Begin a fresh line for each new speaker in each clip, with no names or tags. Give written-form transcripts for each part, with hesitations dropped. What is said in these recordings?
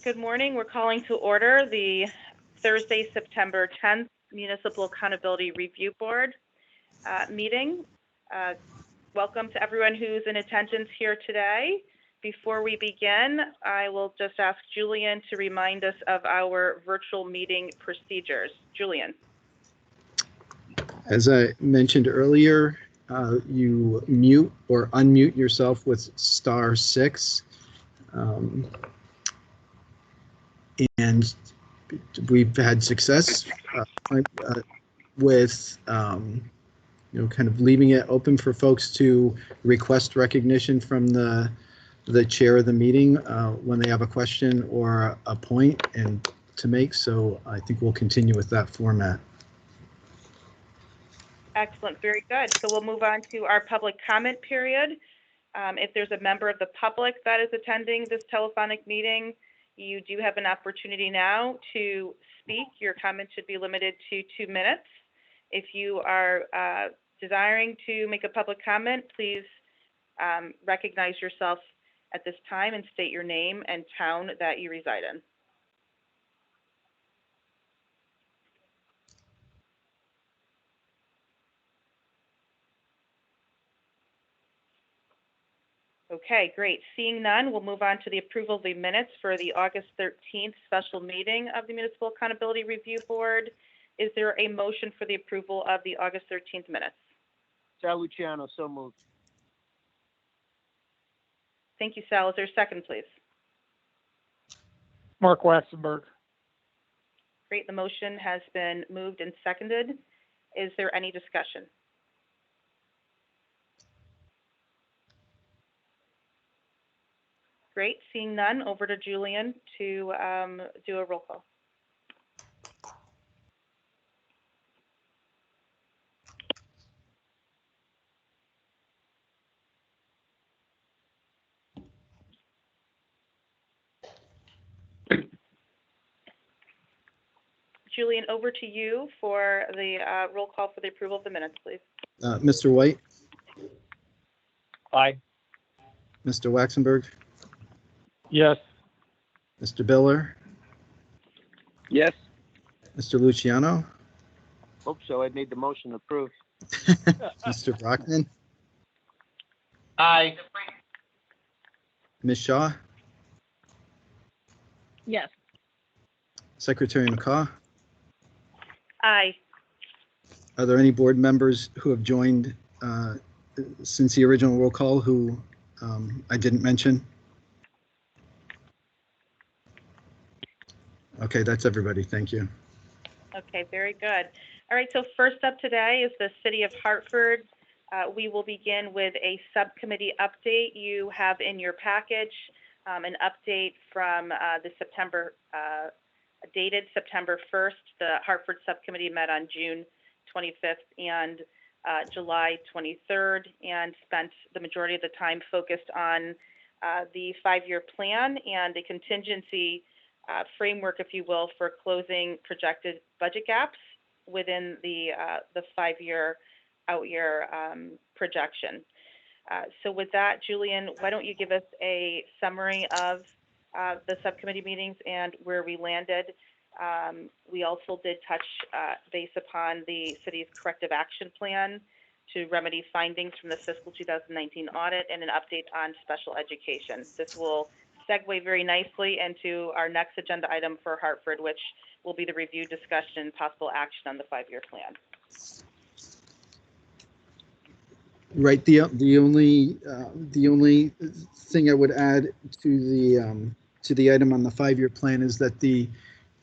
Good morning. We're calling to order the Thursday, September 10th Municipal Accountability Review Board meeting. Welcome to everyone who's in attendance here today. Before we begin, I will just ask Julian to remind us of our virtual meeting procedures. Julian.
As I mentioned earlier, you mute or unmute yourself with *6. And we've had success with kind of leaving it open for folks to request recognition from the chair of the meeting when they have a question or a point and to make. So I think we'll continue with that format.
Excellent, very good. So we'll move on to our public comment period. If there's a member of the public that is attending this telephonic meeting, you do have an opportunity now to speak. Your comment should be limited to 2 minutes. If you are desiring to make a public comment, please recognize yourself at this time and state your name and town that you reside in. Okay, great. Seeing none, we'll move on to the approval of the minutes for the August 13th special meeting of the Municipal Accountability Review Board. Is there a motion for the approval of the August 13th minutes?
Sal Luciano, so moved.
Thank you, Sal. Is there a second, please?
Mark Waxenberg.
Great. The motion has been moved and seconded. Is there any discussion? Great. Seeing none, over to Julian to do a roll call. Julian, over to you for the roll call for the approval of the minutes, please.
Mr. White?
Aye.
Mr. Waxenberg?
Yes.
Mr. Biller?
Yes.
Mr. Luciano?
Hope so. I made the motion to approve.
Mr. Brockman?
Aye.
Ms. Shaw?
Yes.
Secretary McCaw?
Aye.
Are there any board members who have joined since the original roll call who I didn't mention? Okay, that's everybody. Thank you.
Okay, very good. All right, so first up today is the City of Hartford. We will begin with a subcommittee update. You have in your package an update from the dated September 1st. The Hartford subcommittee met on June 25th and July 23rd and spent the majority of the time focused on the 5-year plan and a contingency framework, if you will, for closing projected budget gaps within the 5-year out-year projection. So with that, Julian, why don't you give us a summary of the subcommittee meetings and where we landed. We also did touch base upon the city's corrective action plan to remedy findings from the fiscal 2019 audit and an update on special education. This will segue very nicely into our next agenda item for Hartford, which will be the review, discussion, and possible action on the 5-year plan.
Right. The only thing I would add to the item on the 5-year plan is that the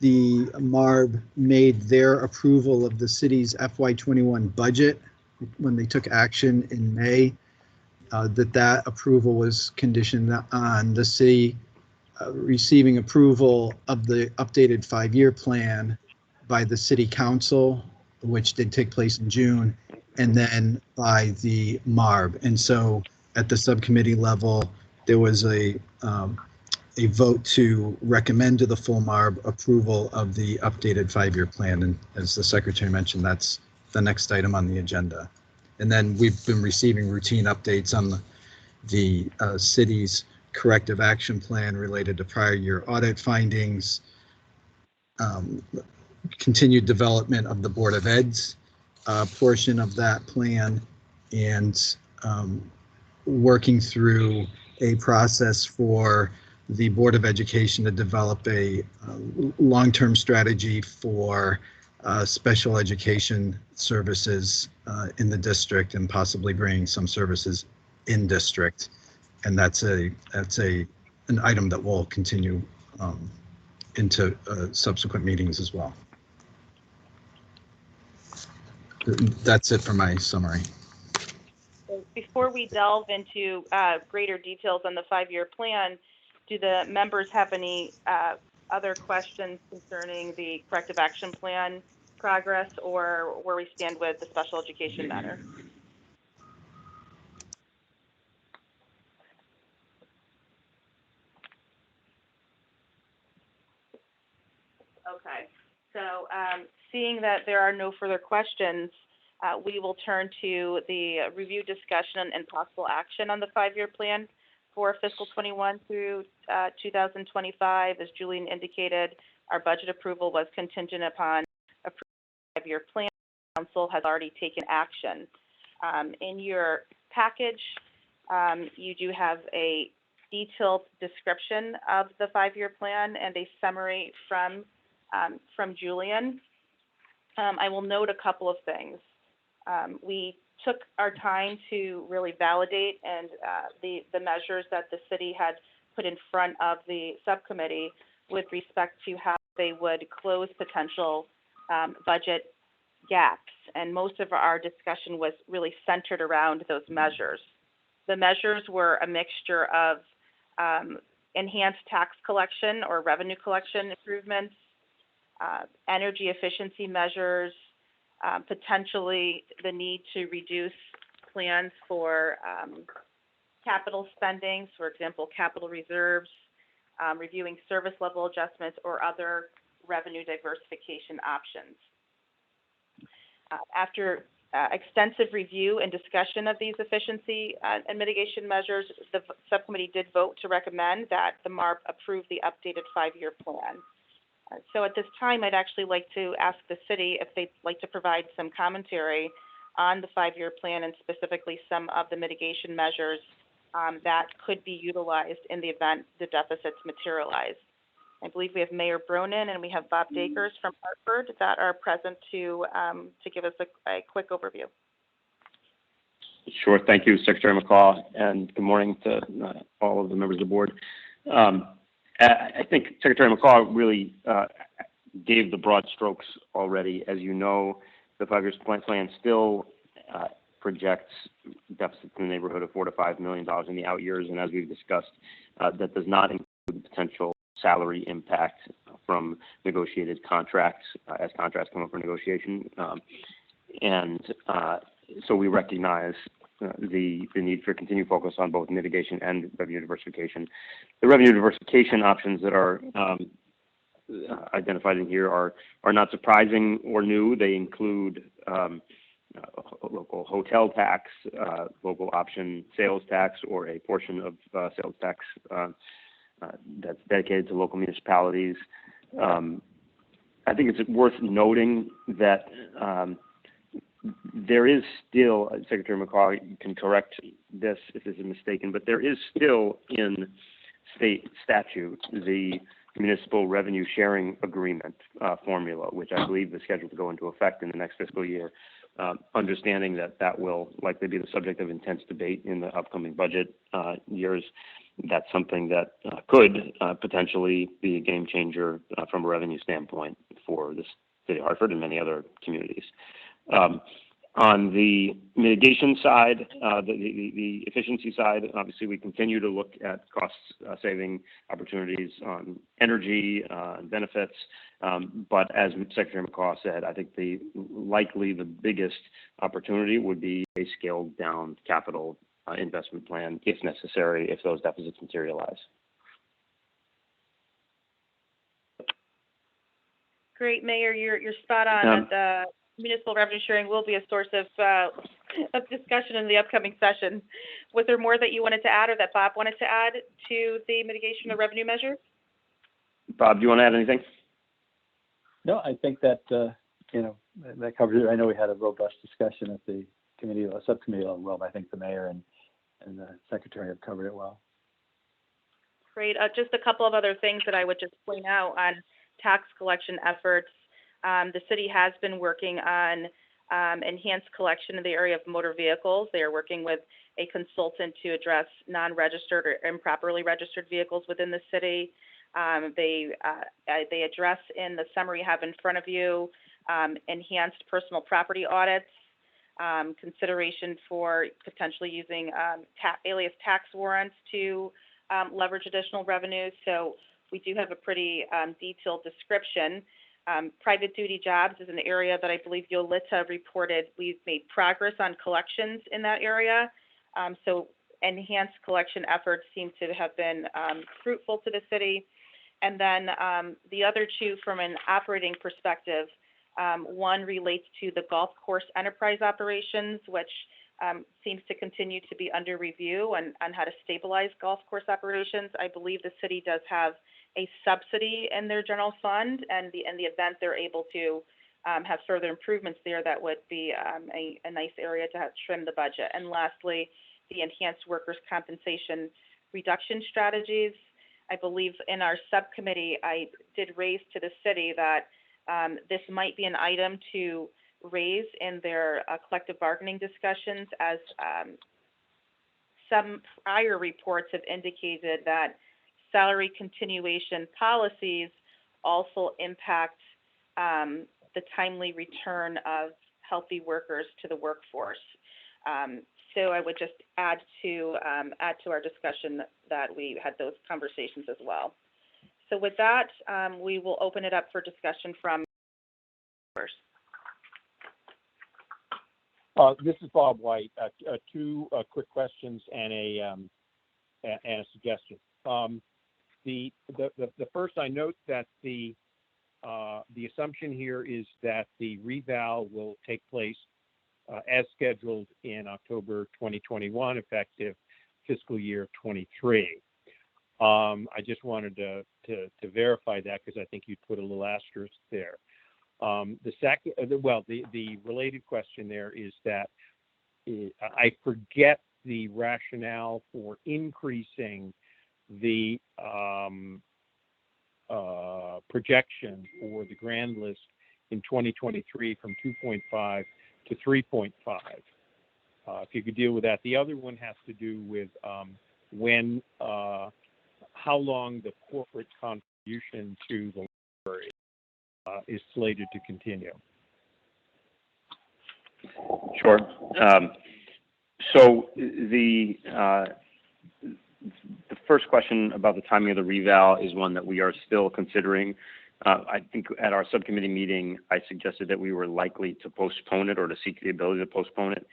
MARB made their approval of the city's FY21 budget when they took action in May. That approval was conditioned on the city receiving approval of the updated 5-year plan by the city council, which did take place in June, and then by the MARB. And so at the subcommittee level, there was a vote to recommend to the full MARB approval of the updated 5-year plan. And as the secretary mentioned, that's the next item on the agenda. And then we've been receiving routine updates on the city's corrective action plan related to prior year audit findings, continued development of the Board of Ed's portion of that plan, and working through a process for the Board of Education to develop a long-term strategy for special education services in the district, and possibly bringing some services in district. And that's an item that will continue into subsequent meetings as well. That's it for my summary.
Before we delve into greater details on the 5-year plan, do the members have any other questions concerning the corrective action plan progress, or where we stand with the special education matter? Okay, so seeing that there are no further questions, we will turn to the review, discussion, and possible action on the 5-year plan for fiscal 21 through 2025. As Julian indicated, our budget approval was contingent upon approving the 5-year plan. Council has already taken action. In your package, you do have a detailed description of the 5-year plan and a summary from Julian. I will note a couple of things. We took our time to really validate and the measures that the city had put in front of the subcommittee with respect to how they would close potential budget gaps. And most of our discussion was really centered around those measures. The measures were a mixture of enhanced tax collection or revenue collection improvements, energy efficiency measures, potentially the need to reduce plans for capital spending, for example, capital reserves, reviewing service level adjustments, or other revenue diversification options. After extensive review and discussion of these efficiency and mitigation measures, the subcommittee did vote to recommend that the MARP approve the updated 5-year plan. So at this time, I'd actually like to ask the city if they'd like to provide some commentary on the 5-year plan, and specifically some of the mitigation measures that could be utilized in the event the deficits materialize. I believe we have Mayor Bronin and we have Bob Dakers from Hartford that are present to give us a quick overview.
Sure. Thank you, Secretary McCaw, and good morning to all of the members of the board. I think Secretary McCaw really gave the broad strokes already. As you know, the 5-year plan still projects deficits in the neighborhood of $4 to $5 million in the out years, and as we've discussed, that does not include potential salary impact from negotiated contracts as contracts come up for negotiation. So we recognize the need for continued focus on both mitigation and revenue diversification. The revenue diversification options that are identified in here are not surprising or new. They include local hotel tax, local option sales tax, or a portion of sales tax that's dedicated to local municipalities. I think it's worth noting that there is still, Secretary McCaw can correct this if this is mistaken, but there is still in state statute the municipal revenue sharing agreement formula, which I believe is scheduled to go into effect in the next fiscal year. Understanding that that will likely be the subject of intense debate in the upcoming budget years, that's something that could potentially be a game changer from a revenue standpoint for the city of Hartford and many other communities. On the mitigation side, the efficiency side, obviously we continue to look at cost saving opportunities on energy and benefits. But as Secretary McCaw said, I think likely the biggest opportunity would be a scaled down capital investment plan, if necessary, if those deficits materialize. Great,
Mayor, you're spot on that the municipal revenue sharing will be a source of of discussion in the upcoming session. Was there more that you wanted to add or that Bob wanted to add to the mitigation of revenue measures?
Bob, do you want to add anything?
No, I think that, that covers it. I know we had a robust discussion at the subcommittee level. Well, I think the mayor and the secretary have covered it well.
Great. Just a couple of other things that I would just point out on tax collection efforts. The city has been working on enhanced collection in the area of motor vehicles. They are working with a consultant to address non-registered or improperly registered vehicles within the city. They address in the summary you have in front of you enhanced personal property audits, consideration for potentially using alias tax warrants to leverage additional revenues. So we do have a pretty detailed description. Private duty jobs is an area that I believe Yolita reported we've made progress on collections in that area. So enhanced collection efforts seem to have been fruitful to the city. And then the other two from an operating perspective, one relates to the golf course enterprise operations, which seems to continue to be under review on how to stabilize golf course operations. I believe the city does have a subsidy in their general fund, and in the event they're able to have further improvements there, that would be a nice area to have trim the budget. And lastly, the enhanced workers' compensation reduction strategies. I believe in our subcommittee, I did raise to the city that this might be an item to raise in their collective bargaining discussions, as some prior reports have indicated that salary continuation policies also impact the timely return of healthy workers to the workforce. So I would just add to our discussion that we had those conversations as well. So with that, we will open it up for discussion from members.
This is Bob White. Two quick questions and a suggestion. The first, I note that the assumption here is that the reval will take place as scheduled in October 2021, effective fiscal year 23. I just wanted to verify that because I think you'd put a little asterisk there. The related question there is that I forget the rationale for increasing the projection for the grand list in 2023 from 2.5 to 3.5. If you could deal with that. The other one has to do with how long the corporate contribution to the library is slated to continue.
Sure. So the first question about the timing of the reval is one that we are still considering. I think at our subcommittee meeting, I suggested that we were likely to postpone it or to seek the ability to postpone it.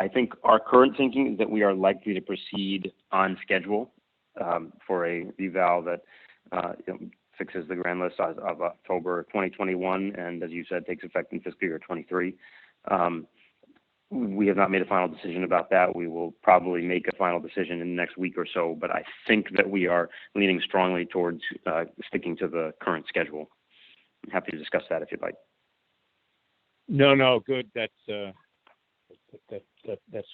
I think our current thinking is that we are likely to proceed on schedule for a reval that fixes the grand list of October 2021, and as you said, takes effect in fiscal year 23. We have not made a final decision about that. We will probably make a final decision in the next week or so, but I think that we are leaning strongly towards sticking to the current schedule. I'm happy to discuss that if you'd like.
No, good. That's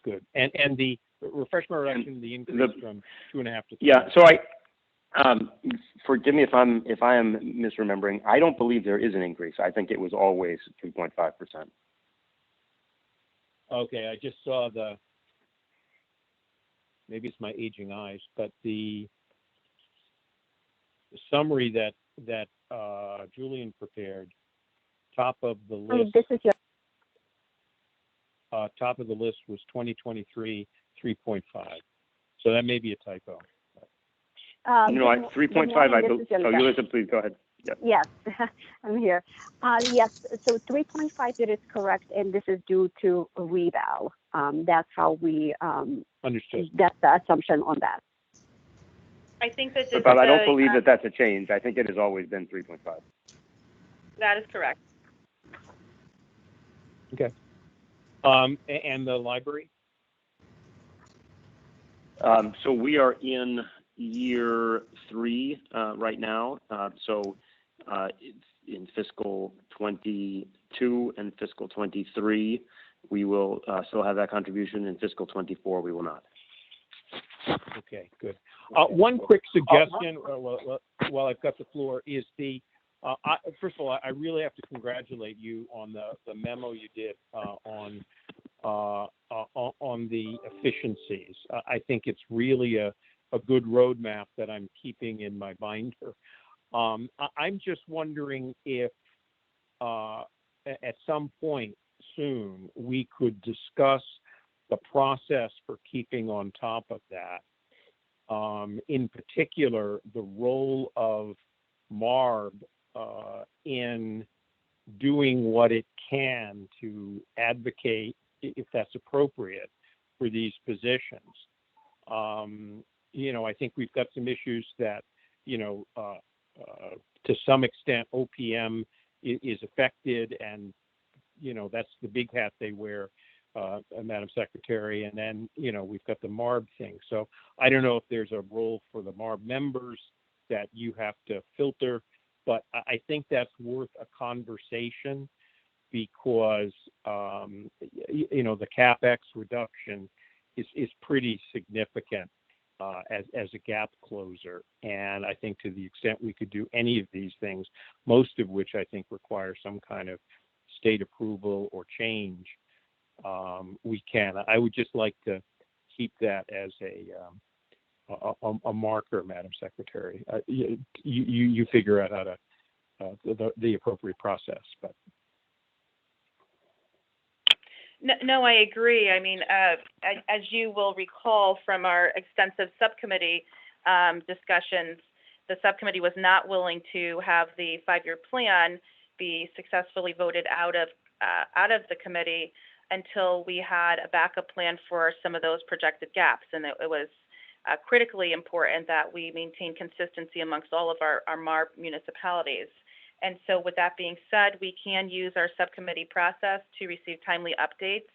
good. And the refresh my recollection, the increase from 2.5 to 3.
Yeah. So forgive me if I am misremembering. I don't believe there is an increase. I think it was always 3.5%.
Okay, I just saw maybe it's my aging eyes, but the summary that Julian prepared, top of the list. Top of the list was 2023 3.5. So that may be a typo.
3.5. I believe. So Yolita, please go ahead. Yep.
Yes, I'm here. Yes, so 3.5, it is correct, and this is due to a reval. That's how we,
Understood.
That's the assumption on that.
I think that
But I don't believe that that's a change. I think it has always been 3.5.
That is correct.
Okay. And the library?
So we are in year 3 right now. In fiscal 22 and fiscal 23, we will still have that contribution. In fiscal 24, we will not.
Okay, good. One quick suggestion while I've got the floor is first of all, I really have to congratulate you on the memo you did on the efficiencies. I think it's really a good roadmap that I'm keeping in my binder. I'm just wondering if at some point soon we could discuss the process for keeping on top of that. In particular, the role of MARB in doing what it can to advocate, if that's appropriate, for these positions. I think we've got some issues that, to some extent, OPM is affected, and, that's the big hat they wear, Madam Secretary. And then, we've got the MARB thing. So I don't know if there's a role for the MARB members that you have to filter, but I think that's worth a conversation because, the CapEx reduction is pretty significant as a gap closer. And I think to the extent we could do any of these things, most of which I think require some kind of state approval or change, we can. I would just like to keep that as a marker, Madam Secretary. You figure out how to the appropriate process, but.
No, I agree. I mean, as you will recall from our extensive subcommittee discussions, the subcommittee was not willing to have the 5-year plan be successfully voted out of the committee until we had a backup plan for some of those projected gaps. And it was critically important that we maintain consistency amongst all of our MARB municipalities. And so with that being said, we can use our subcommittee process to receive timely updates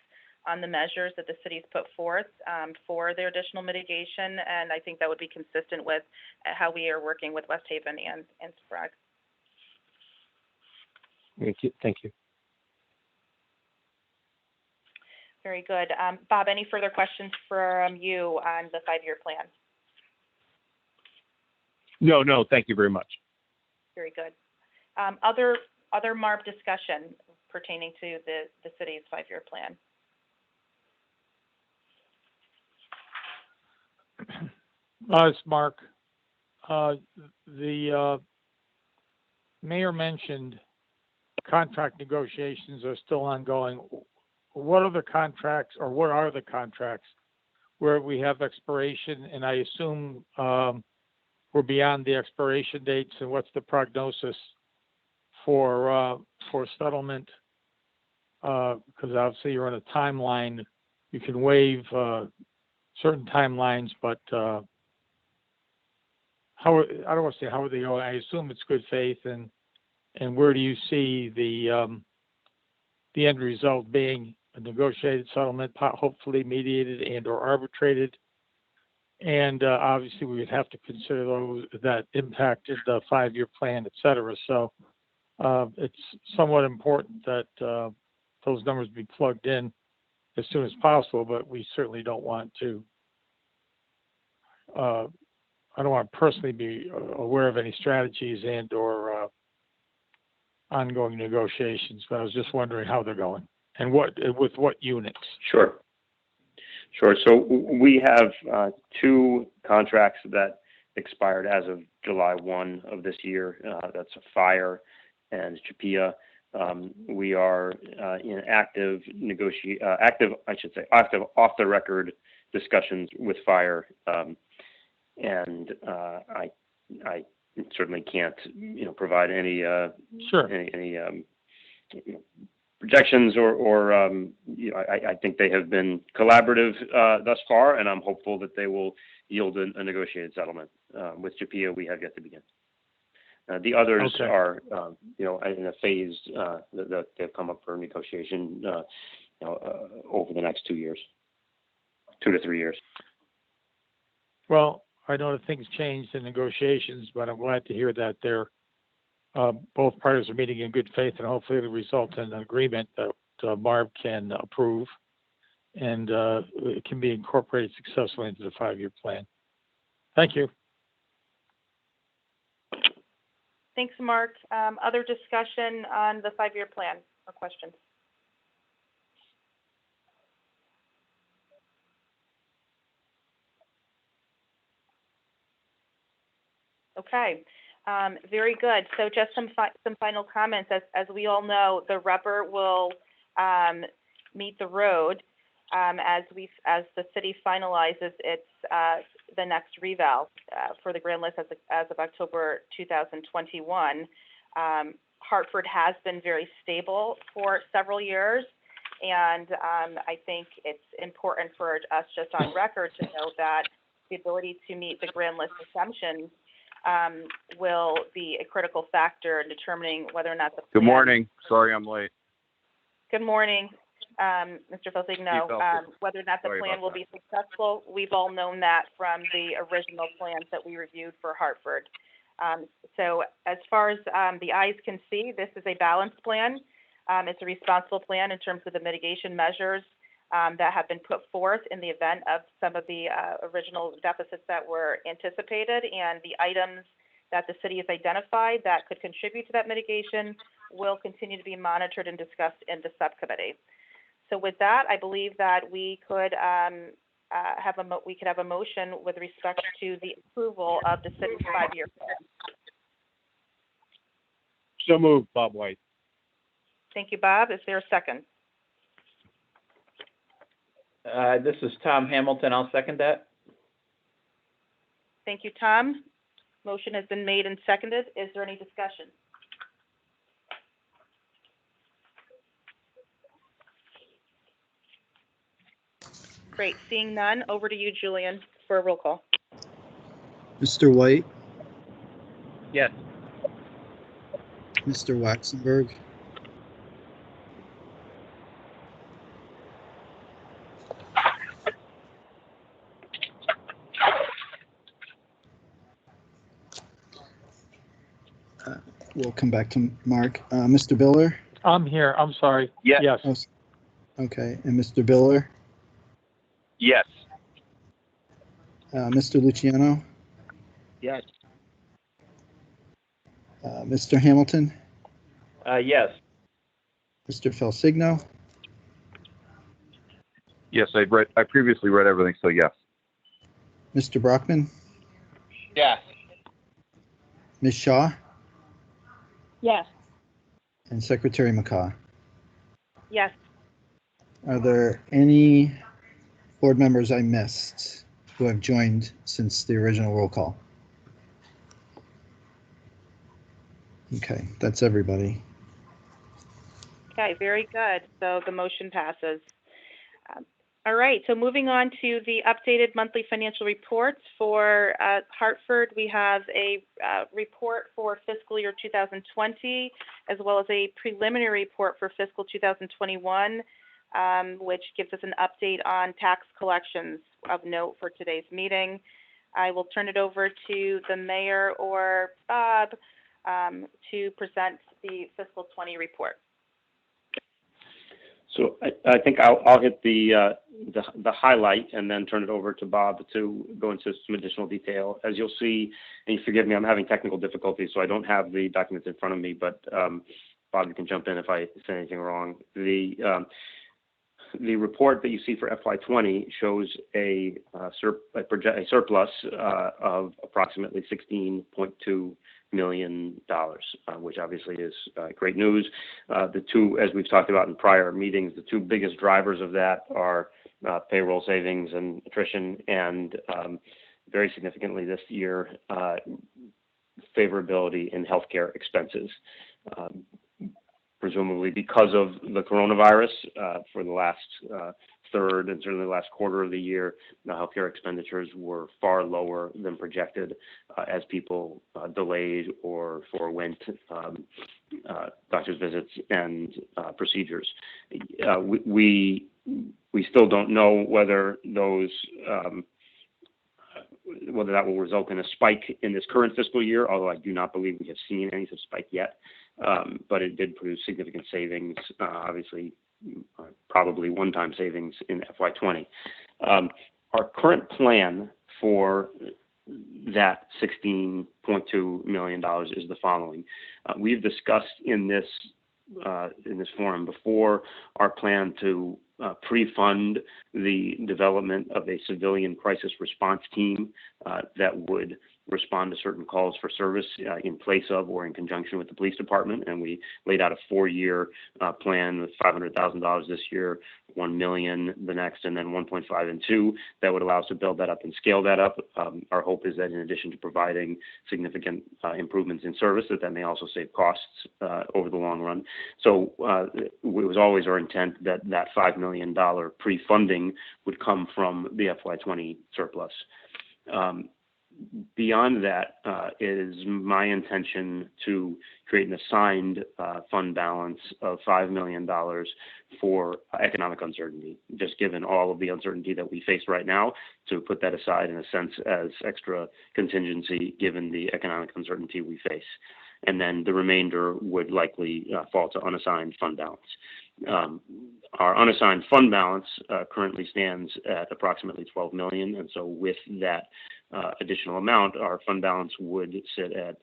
on the measures that the cities put forth for their additional mitigation. And I think that would be consistent with how we are working with West Haven and Sprague.
Thank you.
Very good. Bob, any further questions from you on the 5-year plan?
No, thank you very much.
Very good. Other MARB discussion pertaining to the city's 5-year plan?
It's Mark. The mayor mentioned contract negotiations are still ongoing. What are the contracts where we have expiration? And I assume we're beyond the expiration dates. And what's the prognosis for settlement? Because obviously you're on a timeline. You can waive certain timelines, but I don't want to say how are they going. I assume it's good faith, and where do you see the end result being? A negotiated settlement, hopefully mediated and or arbitrated, and obviously we would have to consider those that impacted the 5-year plan, et cetera. So it's somewhat important that those numbers be plugged in as soon as possible, but we certainly don't want to. I don't want to personally be aware of any strategies and or ongoing negotiations, but I was just wondering how they're going and with what units.
Sure. So we have 2 contracts that expired as of July 1 of this year. That's Fire and Chapia. We are in active off the record discussions with Fire, and I certainly can't provide any
Sure.
any projections or I think they have been collaborative thus far, and I'm hopeful that they will yield a negotiated settlement. With Chapia, we have yet to begin. The others are, in a phase that they've come up for negotiation, over the next 2 years, 2 to 3 years.
Well, I know that things changed in negotiations, but I'm glad to hear that they're both parties are meeting in good faith, and hopefully it'll result in an agreement that MARB can approve, and it can be incorporated successfully into the 5-year plan. Thank you.
Thanks, Mark. Other discussion on the 5-year plan or questions? Okay, very good. So just some final comments. As we all know, the rubber will meet the road as the city finalizes its the next reval for the grand list as of October 2021. Hartford has been very stable for several years, and I think it's important for us just on record to know that the ability to meet the grand list assumptions will be a critical factor in determining whether or not the plan...
Good morning. Sorry I'm late.
Good morning, Mr. Felsigno. Whether or not the plan will be successful, we've all known that from the original plans that we reviewed for Hartford. So as far as the eyes can see, this is a balanced plan. It's a responsible plan in terms of the mitigation measures that have been put forth in the event of some of the original deficits that were anticipated, and the items that the city has identified that could contribute to that mitigation will continue to be monitored and discussed in the subcommittee. So with that, I believe that we could have a motion with respect to the approval of the city's 5-year plan.
So moved, Bob White.
Thank you, Bob. Is there a second?
This is Tom Hamilton. I'll second that.
Thank you, Tom. Motion has been made and seconded. Is there any discussion? Great. Seeing none, over to you, Julian, for a roll call.
Mr. White,
Yes.
Mr. Waxenberg, we'll come back to Mark. Mr. Biller?
I'm here. I'm sorry.
Yes.
Yes.
Oh, okay. And Mr. Biller?
Yes.
Mr. Luciano?
Yes.
Mr. Hamilton?
Yes.
Mr. Felsigno?
Yes, I previously read everything, so yes.
Mr. Brockman?
Yes.
Ms. Shaw?
Yes.
And Secretary McCaw?
Yes.
Are there any board members I missed who have joined since the original roll call? Okay, that's everybody.
Okay, very good. So the motion passes. All right, so moving on to the updated monthly financial reports for Hartford. We have a report for fiscal year 2020, as well as a preliminary report for fiscal 2021, which gives us an update on tax collections of note for today's meeting. I will turn it over to the mayor or Bob to present the fiscal 20 report.
So I think I'll hit the highlight and then turn it over to Bob to go into some additional detail. As you'll see, and you forgive me, I'm having technical difficulties, so I don't have the documents in front of me, but Bob, you can jump in if I say anything wrong. The report that you see for FY20 shows a surplus of approximately $16.2 million, which obviously is great news. The two, as we've talked about in prior meetings, the two biggest drivers of that are payroll savings and attrition, and very significantly this year, favorability in healthcare expenses. Presumably because of the coronavirus, for the last third and certainly the last quarter of the year, the healthcare expenditures were far lower than projected as people delayed or forewent doctor's visits and procedures. We still don't know whether those whether that will result in a spike in this current fiscal year, although I do not believe we have seen any such spike yet. But it did produce significant savings, obviously, probably one-time savings in FY20. Our current plan for that $16.2 million is the following. We've discussed in this forum before our plan to pre-fund the development of a civilian crisis response team that would respond to certain calls for service in place of or in conjunction with the police department. And we laid out a 4-year plan with $500,000 this year, $1 million the next, and then 1.5 and 2 that would allow us to build that up and scale that up. Our hope is that in addition to providing significant improvements in service, that may also save costs over the long run. So it was always our intent that that $5 million pre-funding would come from the FY20 surplus. Beyond that is my intention to create an assigned fund balance of $5 million for economic uncertainty, just given all of the uncertainty that we face right now, to put that aside in a sense as extra contingency given the economic uncertainty we face. And then the remainder would likely fall to unassigned fund balance. Our unassigned fund balance currently stands at approximately $12 million, and so with that additional amount, our fund balance would sit at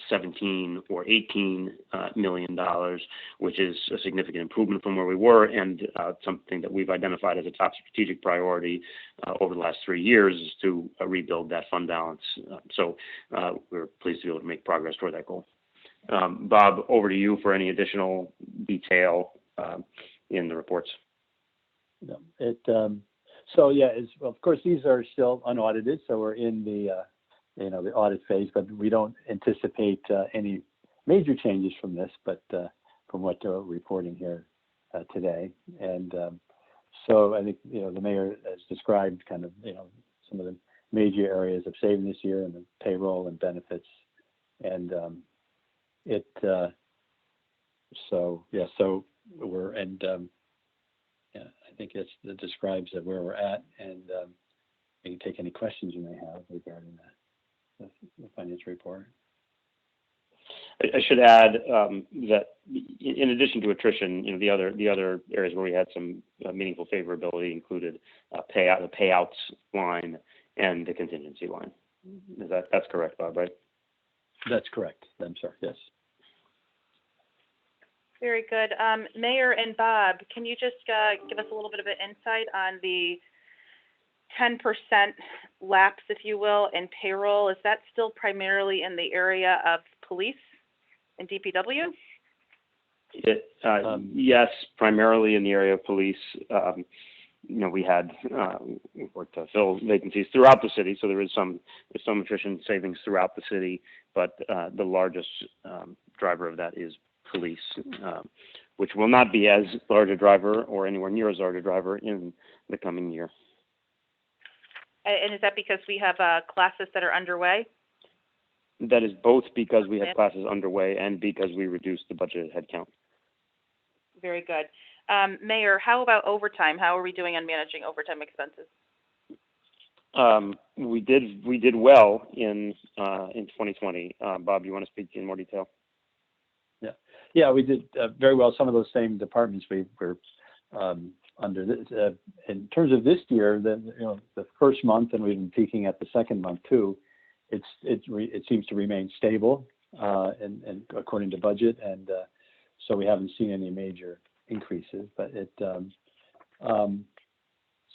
17 or 18 million dollars, which is a significant improvement from where we were, and something that we've identified as a top strategic priority over the last 3 years is to rebuild that fund balance. So we're pleased to be able to make progress toward that goal. Bob, over to you for any additional detail in the reports.
So yeah, well, of course, these are still unaudited, so we're in the the audit phase, but we don't anticipate any major changes from this, but from what we're reporting here today. And so I think the mayor has described kind of some of the major areas of saving this year, and the payroll and benefits, and so we're I think that describes where we're at, and we can take any questions you may have regarding the financial report.
I should add that in addition to attrition, the other areas where we had some meaningful favorability included the payouts line and the contingency line. That's correct, Bob, right?
That's correct. I'm sorry. Yes.
Very good. Mayor and Bob, can you just give us a little bit of an insight on the 10% lapse, if you will, in payroll? Is that still primarily in the area of police and DPW?
Yes, primarily in the area of police. We had worked to fill vacancies throughout the city, so there is some attrition savings throughout the city, but the largest driver of that is police, which will not be as large a driver or anywhere near as large a driver in the coming year.
And is that because we have classes that are underway?
That is both because we have classes underway and because we reduced the budgeted headcount.
Very good. Mayor, how about overtime? How are we doing on managing overtime expenses?
We did well in 2020. Bob, do you want to speak in more detail?
Yeah, we did very well. Some of those same departments we were under this. In terms of this year, the first month, and we've been peaking at the second month too. It seems to remain stable and according to budget, and so we haven't seen any major increases. But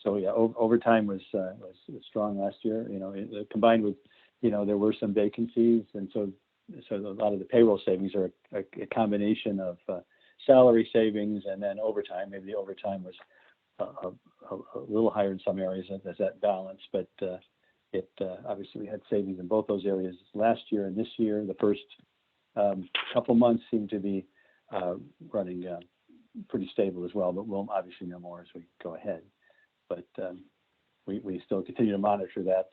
overtime was strong last year. Combined with there were some vacancies, and so a lot of the payroll savings are a combination of salary savings and then overtime. Maybe the overtime was a little higher in some areas as that balance, but obviously we had savings in both those areas last year and this year. The first couple months seem to be running pretty stable as well, but we'll obviously know more as we go ahead. But we still continue to monitor that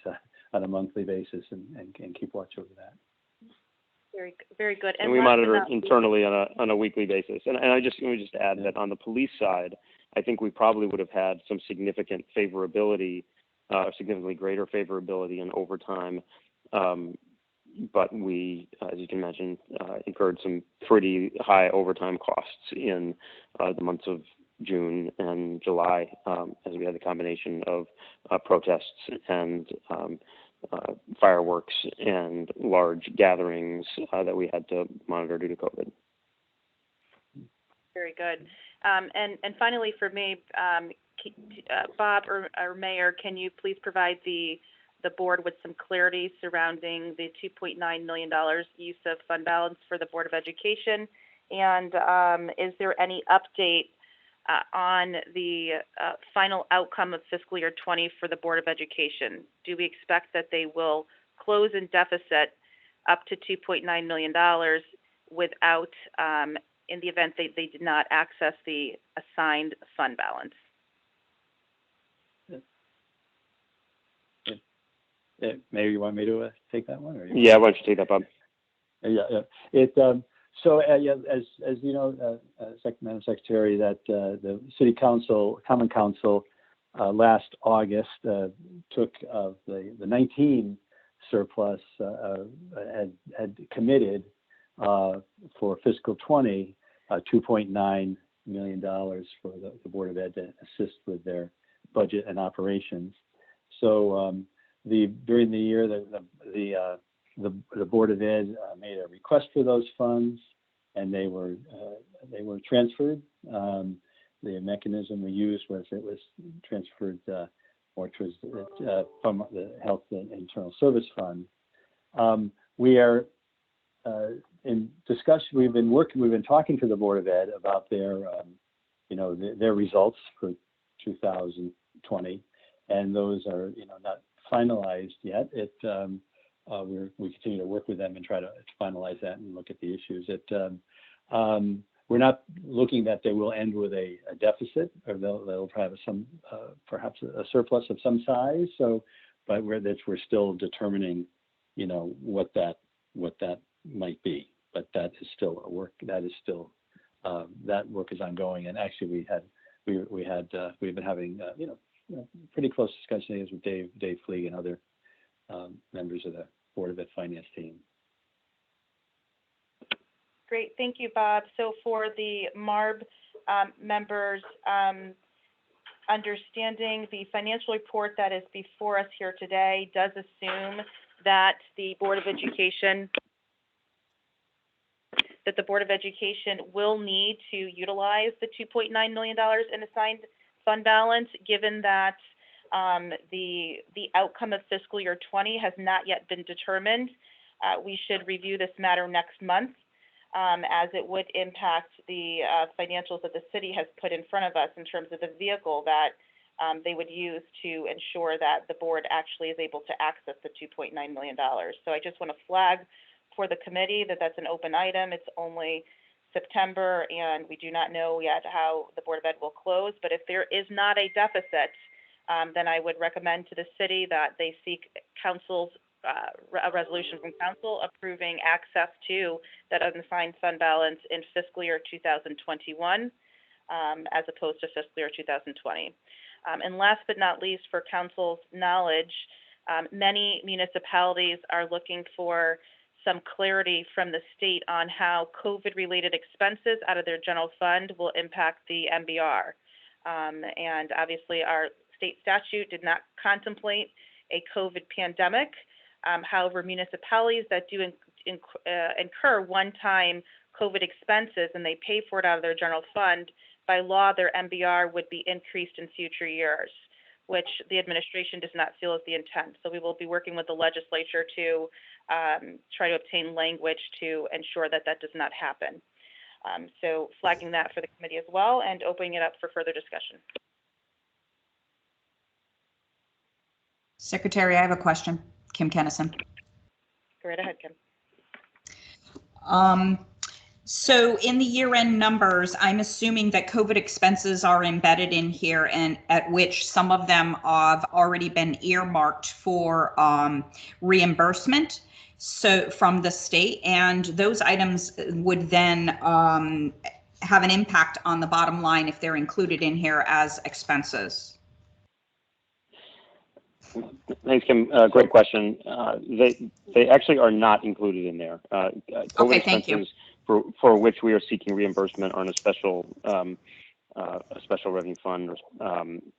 on a monthly basis and keep watch over that.
Very good.
And we monitor it internally on a weekly basis. And let me just add that on the police side, I think we probably would have had some significant favorability, significantly greater favorability in overtime. But we, as you can imagine, incurred some pretty high overtime costs in the months of June and July, as we had the combination of protests and fireworks and large gatherings that we had to monitor due to COVID.
Very good. And finally, for me, Bob or Mayor, can you please provide the board with some clarity surrounding the $2.9 million use of fund balance for the Board of Education? And is there any update on the final outcome of fiscal year 20 for the Board of Education? Do we expect that they will close in deficit up to $2.9 million without, in the event they did not access the assigned fund balance?
Maybe you want me to take that one? Or
yeah, why don't you take that, Bob?
Yeah. So as you know, Madam Secretary, that the City Council, Common Council, last August took the 19 surplus had committed for fiscal 20 $2.9 million for the Board of Ed to assist with their budget and operations. So during the year, the Board of Ed made a request for those funds, and they were transferred. The mechanism we used was it was transferred more towards from the Health and Internal Service Fund. We are in discussion. We've been talking to the Board of Ed about their their results for 2020, and those are not finalized yet. We continue to work with them and try to finalize that and look at the issues. We're not looking that they will end with a deficit, or they'll have some perhaps a surplus of some size. So, but we're still determining, what that might be. But that is still a work. That is still that work is ongoing. And actually, we've been having pretty close discussions with Dave Fleeg and other members of the Board of Ed Finance team.
Great, thank you, Bob. So for the MARB members, understanding the financial report that is before us here today does assume that the Board of Education will need to utilize the $2.9 million in assigned fund balance, given that the outcome of fiscal year 20 has not yet been determined. We should review this matter next month, as it would impact the financials that the city has put in front of us in terms of the vehicle that they would use to ensure that the board actually is able to access the $2.9 million. So I just want to flag for the committee that that's an open item. It's only September, and we do not know yet how the Board of Ed will close. But if there is not a deficit, then I would recommend to the city that they seek council's a resolution from council approving access to that unassigned fund balance in fiscal year 2021, as opposed to fiscal year 2020. And last but not least, for council's knowledge, many municipalities are looking for some clarity from the state on how COVID-related expenses out of their general fund will impact the MBR. And obviously, our state statute did not contemplate a COVID pandemic. However, municipalities that do incur one-time COVID expenses and they pay for it out of their general fund, by law, their MBR would be increased in future years, which the administration does not feel is the intent. So we will be working with the legislature to try to obtain language to ensure that that does not happen. So flagging that for the committee as well and opening it up for further discussion.
Secretary, I have a question. Kim Kennison.
Go right ahead, Kim.
So in the year-end numbers, I'm assuming that COVID expenses are embedded in here, and at which some of them have already been earmarked for reimbursement, so from the state, and those items would then have an impact on the bottom line if they're included in here as expenses.
Thanks, Kim. Great question. They actually are not included in there. COVID
Okay, thank you.
expenses for which we are seeking reimbursement are in a special revenue fund,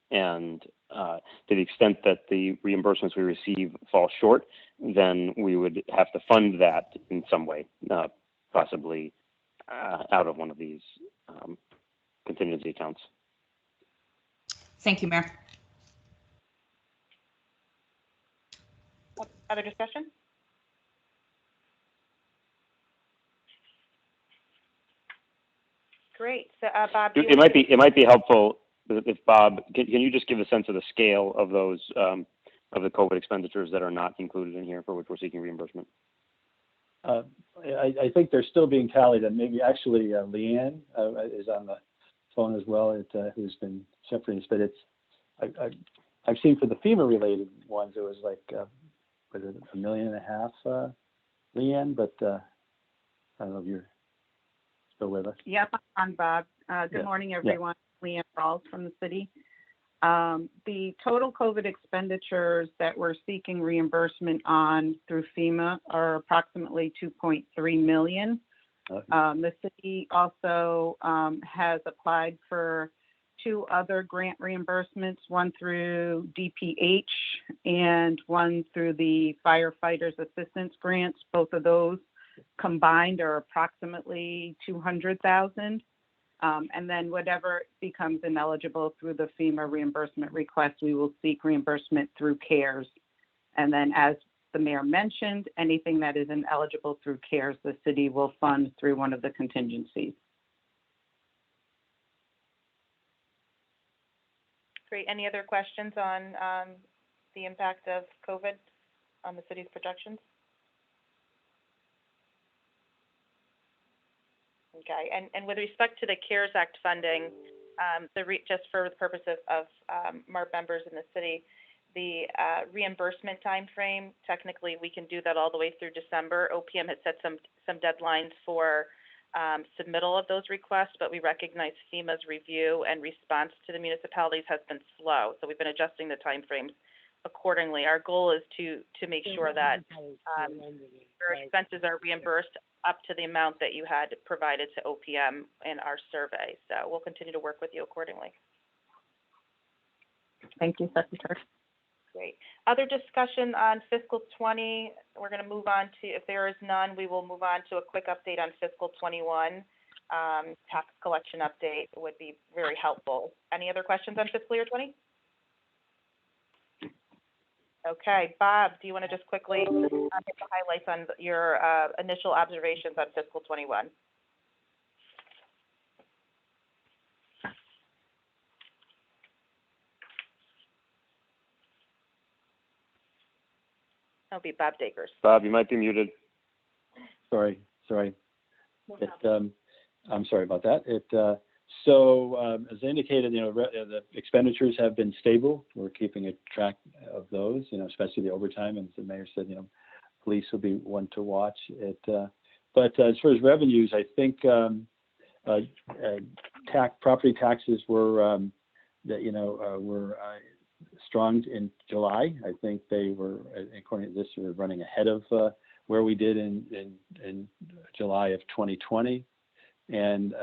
and to the extent that the reimbursements we receive fall short, then we would have to fund that in some way, possibly out of one of these contingency accounts.
Thank you, Mayor.
Other discussion? Great. So, Bob,
It might be helpful if Bob, can you just give a sense of the scale of those of the COVID expenditures that are not included in here for which we're seeking reimbursement?
I think they're still being tallied, and maybe actually Leanne is on the phone as well, who's been separating this. But I've seen for the FEMA related ones, it was like was it $1.5 million, Leanne? But I don't know if you're still with us.
Yep, I'm Bob. Good morning, everyone. Leanne Rawls from the city. The total COVID expenditures that we're seeking reimbursement on through FEMA are approximately $2.3 million.
Okay.
The city also has applied for 2 other grant reimbursements, one through DPH and one through the Firefighters Assistance Grants. Both of those combined are approximately $200,000. And then whatever becomes ineligible through the FEMA reimbursement request, we will seek reimbursement through CARES. And then, as the mayor mentioned, anything that is ineligible through CARES, the city will fund through one of the contingencies.
Great. Any other questions on the impact of COVID on the city's projections? Okay. And with respect to the CARES Act funding, just for the purpose of MARP members in the city, the reimbursement time frame, technically we can do that all the way through December. OPM has set some deadlines for submittal of those requests, but we recognize FEMA's review and response to the municipalities has been slow. So we've been adjusting the timeframes accordingly. Our goal is to make sure that your expenses are reimbursed up to the amount that you had provided to OPM in our survey. So we'll continue to work with you accordingly.
Thank you, Secretary.
Great. Other discussion on fiscal 20, we're going to move on to, if there is none, we will move on to a quick update on fiscal 21. Tax collection update would be very helpful. Any other questions on fiscal year 20? Okay, Bob, do you want to just quickly get the highlights on your initial observations on fiscal 21? That'll be Bob Dakers.
Bob, you might be muted.
Sorry. I'm sorry about that. So as indicated, the expenditures have been stable. We're keeping a track of those, especially the overtime. And as the mayor said, police will be one to watch. But as far as revenues, I think property taxes were strong in July. I think they were, according to this, we're running ahead of where we did in July of 2020. And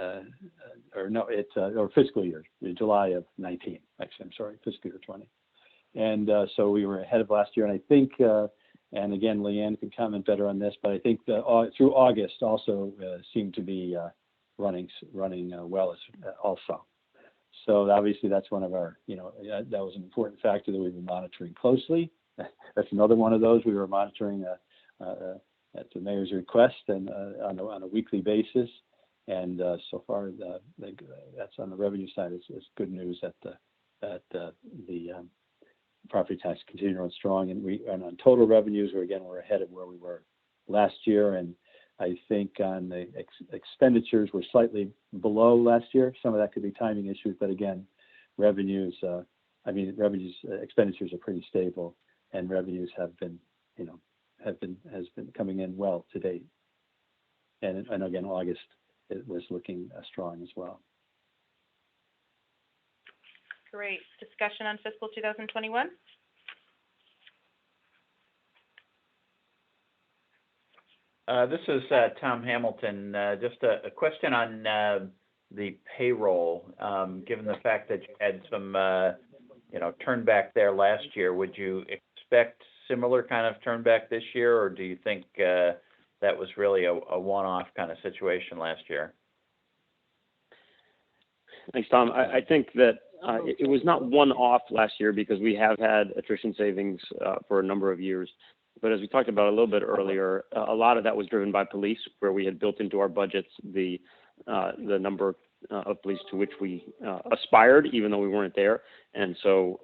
or fiscal year, July of 19. Actually, I'm sorry, fiscal year 20. And so we were ahead of last year. And I think, and again, Leanne can comment better on this, but I think through August also seemed to be running well also. So obviously that's one of our, that was an important factor that we've been monitoring closely. That's another one of those we were monitoring at the mayor's request and on a weekly basis. And so far, that's on the revenue side is good news that the property tax continued on strong, and on total revenues, we're ahead of where we were last year, and I think on the expenditures were slightly below last year. Some of that could be timing issues, but again, expenditures are pretty stable, and revenues have been coming in well to date. And again, August, it was looking strong as well.
Great. Discussion on fiscal 2021?
This is Tom Hamilton. Just a question on the payroll. Given the fact that you had some, turn back there last year, would you expect similar kind of turn back this year, or do you think that was really a one-off kind of situation last year?
Thanks, Tom. I think that it was not one-off last year because we have had attrition savings for a number of years. But as we talked about a little bit earlier, a lot of that was driven by police, where we had built into our budgets the number of police to which we aspired, even though we weren't there. And so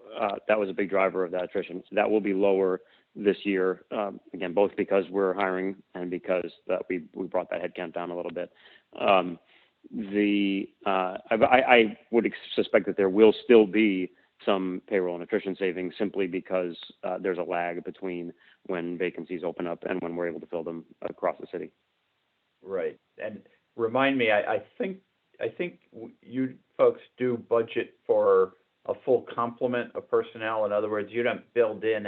that was a big driver of that attrition. So that will be lower this year, again, both because we're hiring and because that we brought that headcount down a little bit. I would suspect that there will still be some payroll and attrition savings simply because there's a lag between when vacancies open up and when we're able to fill them across the city.
Right. And remind me, I think you folks do budget for a full complement of personnel. In other words, you don't build in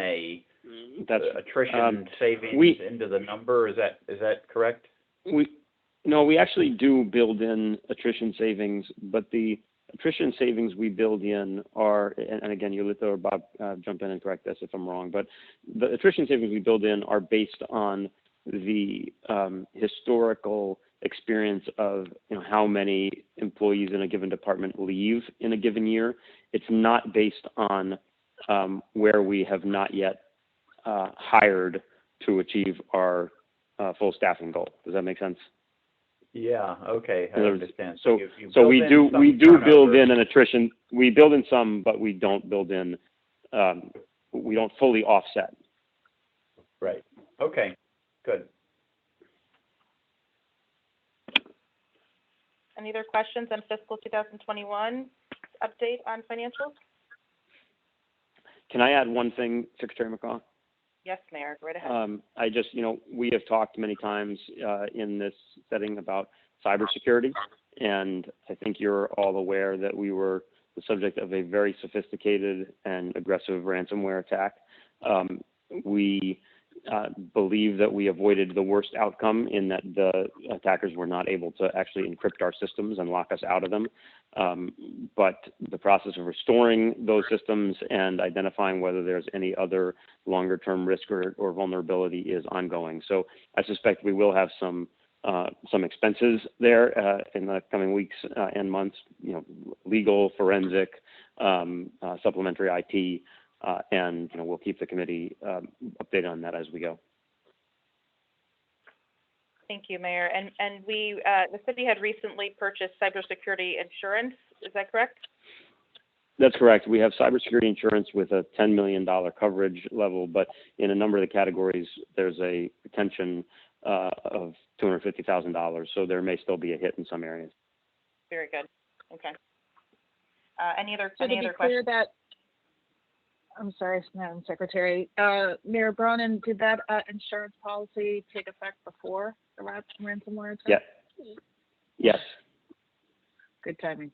attrition savings into the number. Is that correct?
We actually do build in attrition savings, but the attrition savings we build in are, and again, Yulita or Bob, jump in and correct this if I'm wrong, but the attrition savings we build in are based on the historical experience of how many employees in a given department leave in a given year. It's not based on where we have not yet hired to achieve our full staffing goal. Does that make sense?
Yeah. Okay. I understand.
So we do build in an attrition. We build in some, but we don't build in. We don't fully offset.
Right. Okay. Good.
Any other questions on fiscal 2021 update on financials?
Can I add one thing, Secretary McCaw?
Yes, Mayor, go right ahead.
I just, we have talked many times in this setting about cybersecurity, and I think you're all aware that we were the subject of a very sophisticated and aggressive ransomware attack. We believe that we avoided the worst outcome in that the attackers were not able to actually encrypt our systems and lock us out of them. But the process of restoring those systems and identifying whether there's any other longer-term risk or vulnerability is ongoing. So I suspect we will have some expenses there in the coming weeks and months, legal, forensic, supplementary IT, and we'll keep the committee updated on that as we go.
Thank you, Mayor. And we, the city had recently purchased cybersecurity insurance. Is that correct?
That's correct. We have cybersecurity insurance with a $10 million coverage level, but in a number of the categories, there's a retention of $250,000. So there may still be a hit in some areas.
Very good. Okay. Any other
questions? I'm sorry, Madam Secretary. Mayor Bronin, did that insurance policy take effect before the ransomware attack?
Yeah. Yes.
Good timing.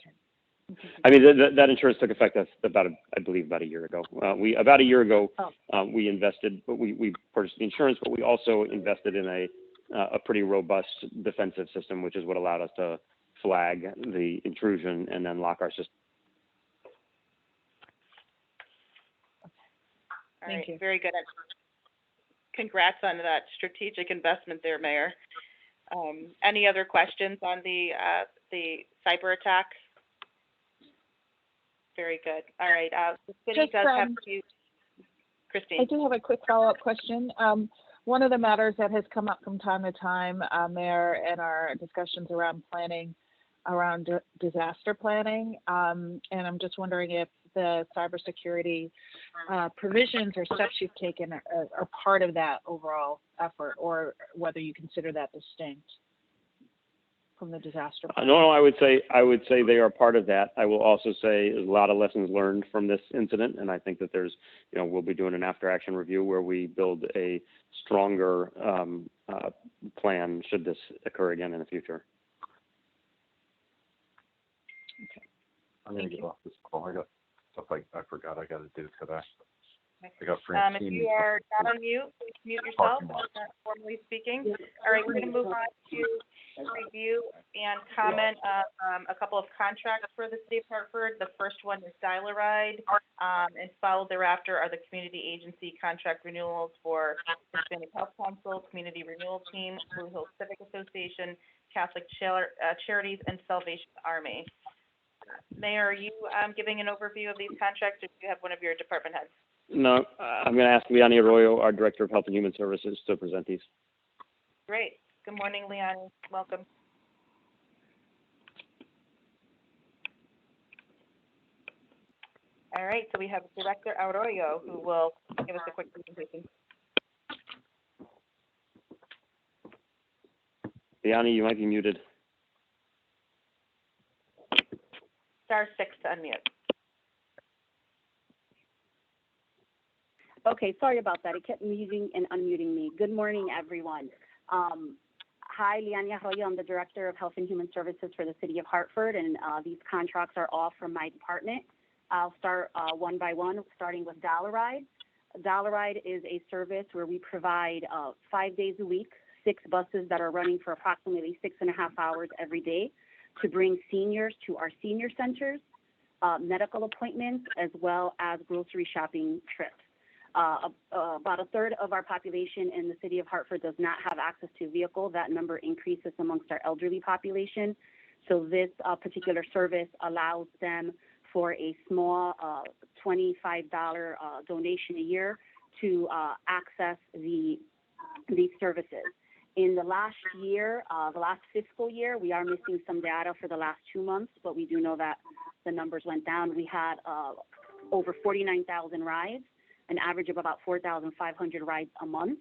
Okay. I mean, that insurance took effect I believe about a year ago. We invested, but we purchased the insurance, but we also invested in a pretty robust defensive system, which is what allowed us to flag the intrusion and then lock our system.
Thank you. Very good. Congrats on that strategic investment there, Mayor. Any other questions on the cyber attack? Very good. All right. The city does have to. Christine.
I do have a quick follow-up question. One of the matters that has come up from time to time, Mayor, in our discussions around planning around disaster planning. And I'm just wondering if the cybersecurity provisions or steps you've taken are part of that overall effort, or whether you consider that distinct from the disaster plan.
No, I would say they are part of that. I will also say there's a lot of lessons learned from this incident, and I think that there's, we'll be doing an after-action review where we build a stronger plan should this occur again in the future.
Okay.
I'm going to get off this call. I got stuff I forgot I got to do today. I got
If
Francine.
you are not on mute, please mute yourself, not formally speaking. All right, we're going to move on to review and comment a couple of contracts for the city of Hartford. The first one is Dial-A-Ride, and followed thereafter are the community agency contract renewals for Hispanic Health Council, Community Renewal Team, Blue Hills Civic Association, Catholic Charities, and Salvation Army. Mayor, are you giving an overview of these contracts, or do you have one of your department heads?
No, I'm going to ask Leonie Arroyo, our Director of Health and Human Services, to present these.
Great. Good morning, Leonie. Welcome. All right, so we have Director Arroyo, who will give us a quick presentation.
Leonie, you might be muted.
Star 6 to unmute.
Okay, sorry about that. It kept muting and unmuting me. Good morning, everyone. Hi, Leonie Arroyo. I'm the Director of Health and Human Services for the City of Hartford, and these contracts are all from my department. I'll start one by one, starting with Dial-A-Ride. Dial-A-Ride is a service where we provide 5 days a week, 6 buses that are running for approximately 6.5 hours every day to bring seniors to our senior centers, medical appointments, as well as grocery shopping trips. About a third of our population in the city of Hartford does not have access to a vehicle. That number increases amongst our elderly population. So this particular service allows them for a small $25 donation a year to access these services. In the last year, the last fiscal year, we are missing some data for the last 2 months, but we do know that the numbers went down. We had over 49,000 rides, an average of about 4,500 rides a month.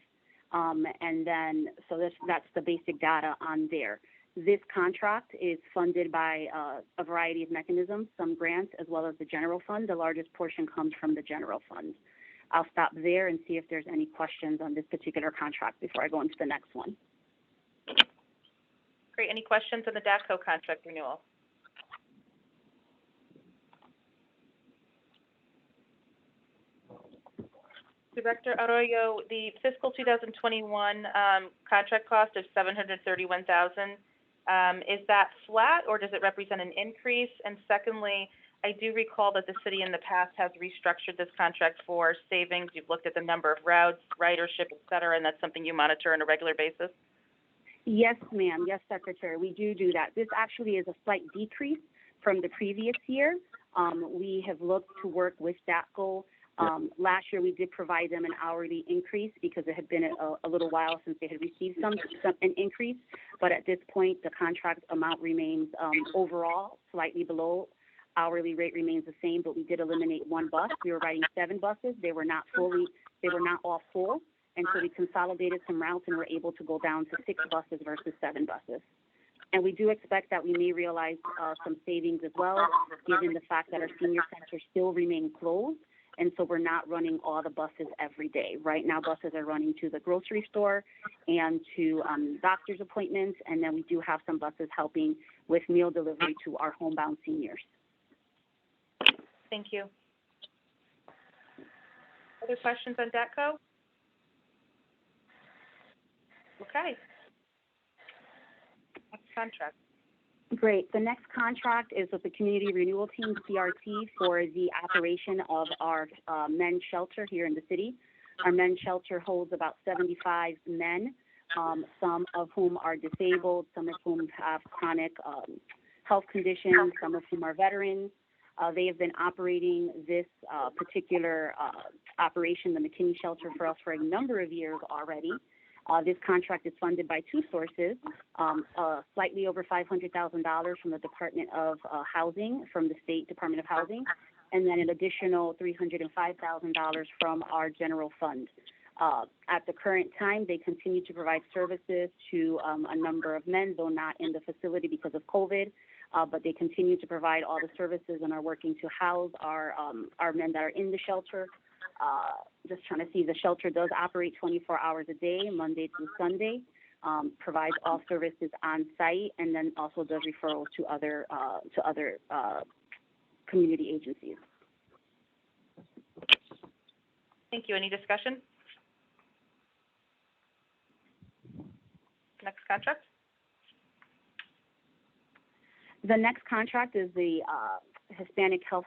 And then, so that's the basic data on there. This contract is funded by a variety of mechanisms, some grants, as well as the general fund. The largest portion comes from the general fund. I'll stop there and see if there's any questions on this particular contract before I go into the next one.
Great. Any questions on the DACO contract renewal? Director Arroyo, the fiscal 2021 contract cost of $731,000, is that flat, or does it represent an increase? And secondly, I do recall that the city in the past has restructured this contract for savings. You've looked at the number of routes, ridership, et cetera, and that's something you monitor on a regular basis?
Yes, ma'am. Yes, Secretary. We do that. This actually is a slight decrease from the previous year. We have looked to work with DACO. Last year, we did provide them an hourly increase because it had been a little while since they had received an increase. But at this point, the contract amount remains overall slightly below. Hourly rate remains the same, but we did eliminate one bus. We were riding 7 buses. They were not all full. And so we consolidated some routes and were able to go down to 6 buses versus 7 buses. And we do expect that we may realize some savings as well, given the fact that our senior centers still remain closed. And so we're not running all the buses every day. Right now, buses are running to the grocery store and to doctor's appointments. And then we do have some buses helping with meal delivery to our homebound seniors.
Thank you. Other questions on DATCO? Okay. Next contract.
Great. The next contract is with the Community Renewal Team, CRT, for the operation of our men's shelter here in the city. Our men's shelter holds about 75 men, some of whom are disabled, some of whom have chronic health conditions, some of whom are veterans. They have been operating this particular operation, the McKinney Shelter, for us for a number of years already. This contract is funded by two sources, slightly over $500,000 from the Department of Housing, from the State Department of Housing, and then an additional $305,000 from our general fund. At the current time, they continue to provide services to a number of men, though not in the facility because of COVID, but they continue to provide all the services and are working to house our men that are in the shelter. Just trying to see, the shelter does operate 24 hours a day, Monday through Sunday, provides all services on site, and then also does referrals to other community agencies.
Thank you. Any discussion? Next contract?
The next contract is the Hispanic Health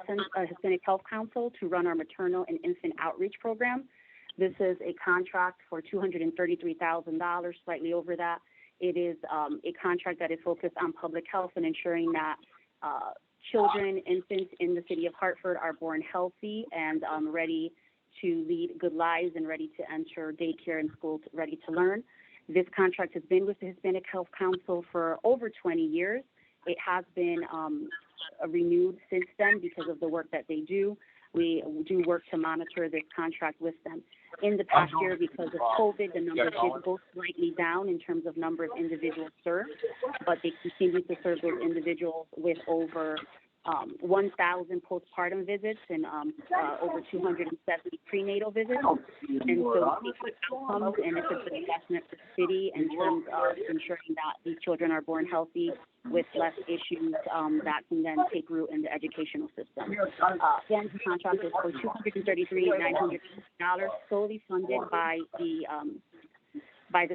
Council to run our maternal and infant outreach program. This is a contract for $233,000, slightly over that. It is a contract that is focused on public health and ensuring that children, infants in the city of Hartford are born healthy and ready to lead good lives and ready to enter daycare and school, ready to learn. This contract has been with the Hispanic Health Council for over 20 years. It has been renewed since then because of the work that they do. We do work to monitor this contract with them. In the past year, because of COVID, the numbers did go slightly down in terms of number of individuals served, but they continue to serve those individuals with over 1,000 postpartum visits and over 270 prenatal visits. And so it's good outcomes, and it's a good investment for the city in terms of ensuring that these children are born healthy with less issues that can then take root in the educational system. Again, the contract is for $233,900, solely funded by the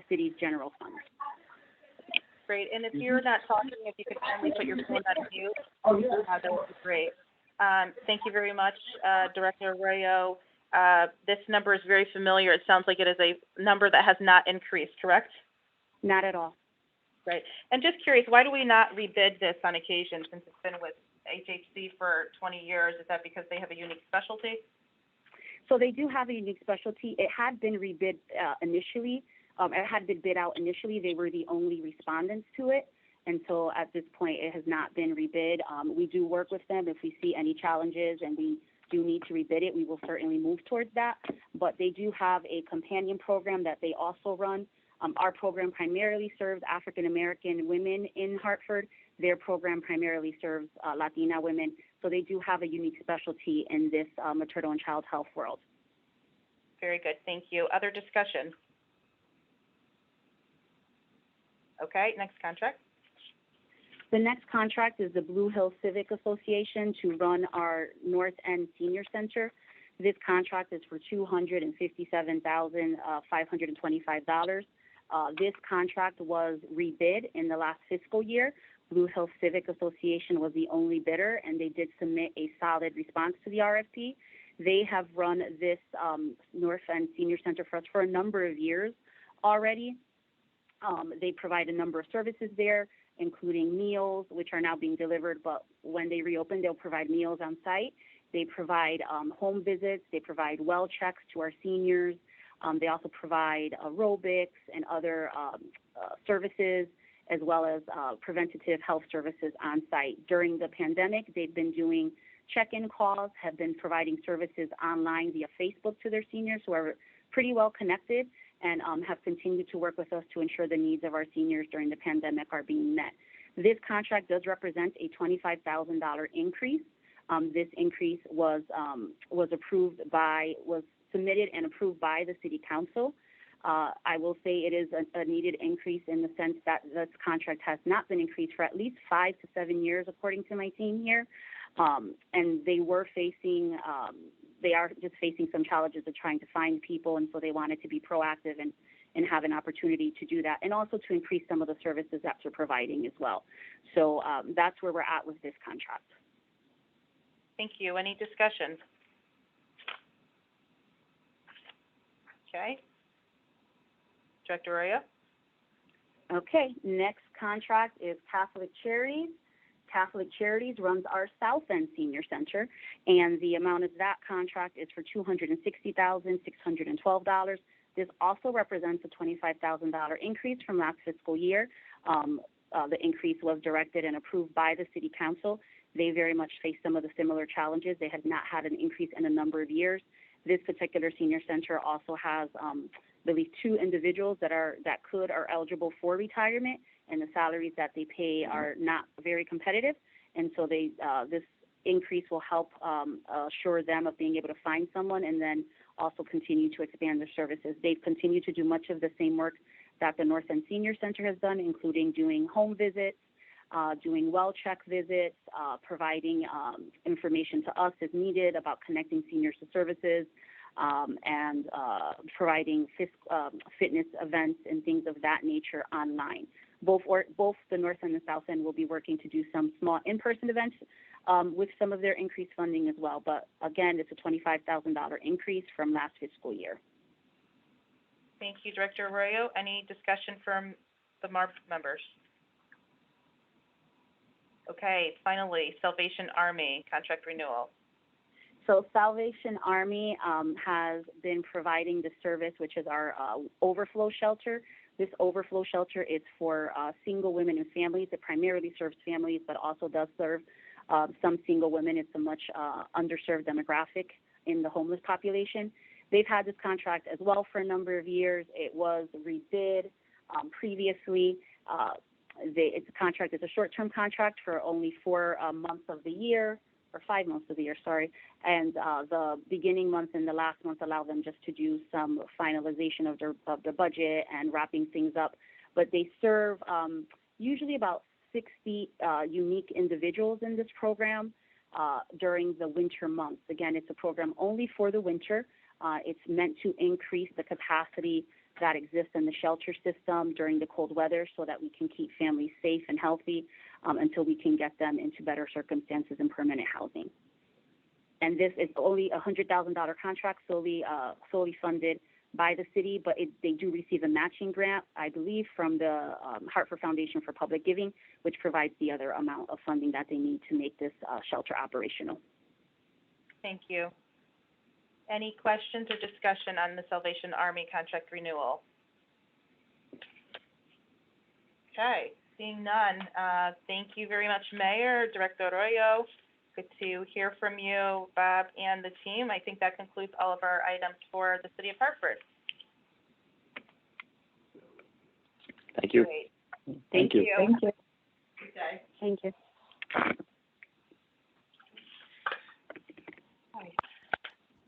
city's general fund.
Great. And if you're not talking, if you could kindly put your phone on mute, that would be great. Thank you very much, Director Arroyo. This number is very familiar. It sounds like it is a number that has not increased, correct?
Not at all.
Right. And just curious, why do we not rebid this on occasion since it's been with HHC for 20 years? Is that because they have a unique specialty?
So they do have a unique specialty. It had been rebid initially. It had been bid out initially. They were the only respondents to it. And so at this point, it has not been rebid. We do work with them. If we see any challenges and we do need to rebid it, we will certainly move towards that. But they do have a companion program that they also run. Our program primarily serves African-American women in Hartford. Their program primarily serves Latina women. So they do have a unique specialty in this maternal and child health world.
Very good. Thank you. Other discussion? Okay, next contract.
The next contract is the Blue Hill Civic Association to run our North End Senior Center. This contract is for $257,525. This contract was rebid in the last fiscal year. Blue Hill Civic Association was the only bidder, and they did submit a solid response to the RFP. They have run this North End Senior Center for us for a number of years already. They provide a number of services there, including meals, which are now being delivered, but when they reopen, they'll provide meals on site. They provide home visits. They provide well checks to our seniors. They also provide aerobics and other services, as well as preventative health services on site. During the pandemic, they've been doing check-in calls, have been providing services online via Facebook to their seniors who are pretty well connected, and have continued to work with us to ensure the needs of our seniors during the pandemic are being met. This contract does represent a $25,000 increase. This increase was submitted and approved by the City Council. I will say it is a needed increase in the sense that this contract has not been increased for at least 5 to 7 years, according to my team here. And they are just facing some challenges of trying to find people, and so they wanted to be proactive and have an opportunity to do that, and also to increase some of the services that they're providing as well. So that's where we're at with this contract.
Thank you. Any discussion? Okay. Director Arroyo?
Okay, next contract is Catholic Charities. Catholic Charities runs our South End Senior Center, and the amount of that contract is for $260,612. This also represents a $25,000 increase from last fiscal year. The increase was directed and approved by the City Council. They very much face some of the similar challenges. They had not had an increase in a number of years. This particular senior center also has, I believe, 2 individuals that are eligible for retirement, and the salaries that they pay are not very competitive. And so this increase will help assure them of being able to find someone and then also continue to expand their services. They've continued to do much of the same work that the North End Senior Center has done, including doing home visits, doing well check visits, providing information to us as needed about connecting seniors to services, and providing fitness events and things of that nature online. Both the North End and South End will be working to do some small in-person events with some of their increased funding as well. But again, it's a $25,000 increase from last fiscal year.
Thank you, Director Arroyo. Any discussion from the MARB members? Okay, finally, Salvation Army contract renewal.
So Salvation Army has been providing the service, which is our overflow shelter. This overflow shelter is for single women and families. It primarily serves families, but also does serve some single women. It's a much underserved demographic in the homeless population. They've had this contract as well for a number of years. It was rebid previously. It's a short-term contract for only 4 months of the year, or 5 months of the year, sorry. And the beginning month and the last month allow them just to do some finalization of their budget and wrapping things up. But they serve usually about 60 unique individuals in this program during the winter months. Again, it's a program only for the winter. It's meant to increase the capacity that exists in the shelter system during the cold weather so that we can keep families safe and healthy until we can get them into better circumstances and permanent housing. And this is only a $100,000 contract, solely funded by the city, but they do receive a matching grant, I believe, from the Hartford Foundation for Public Giving, which provides the other amount of funding that they need to make this shelter operational.
Thank you. Any questions or discussion on the Salvation Army contract renewal? Okay, seeing none. Thank you very much, Mayor, Director Arroyo. Good to hear from you, Bob, and the team. I think that concludes all of our items for the City of Hartford.
Thank you.
Great.
Thank you.
Thank you.
Okay. Thank you.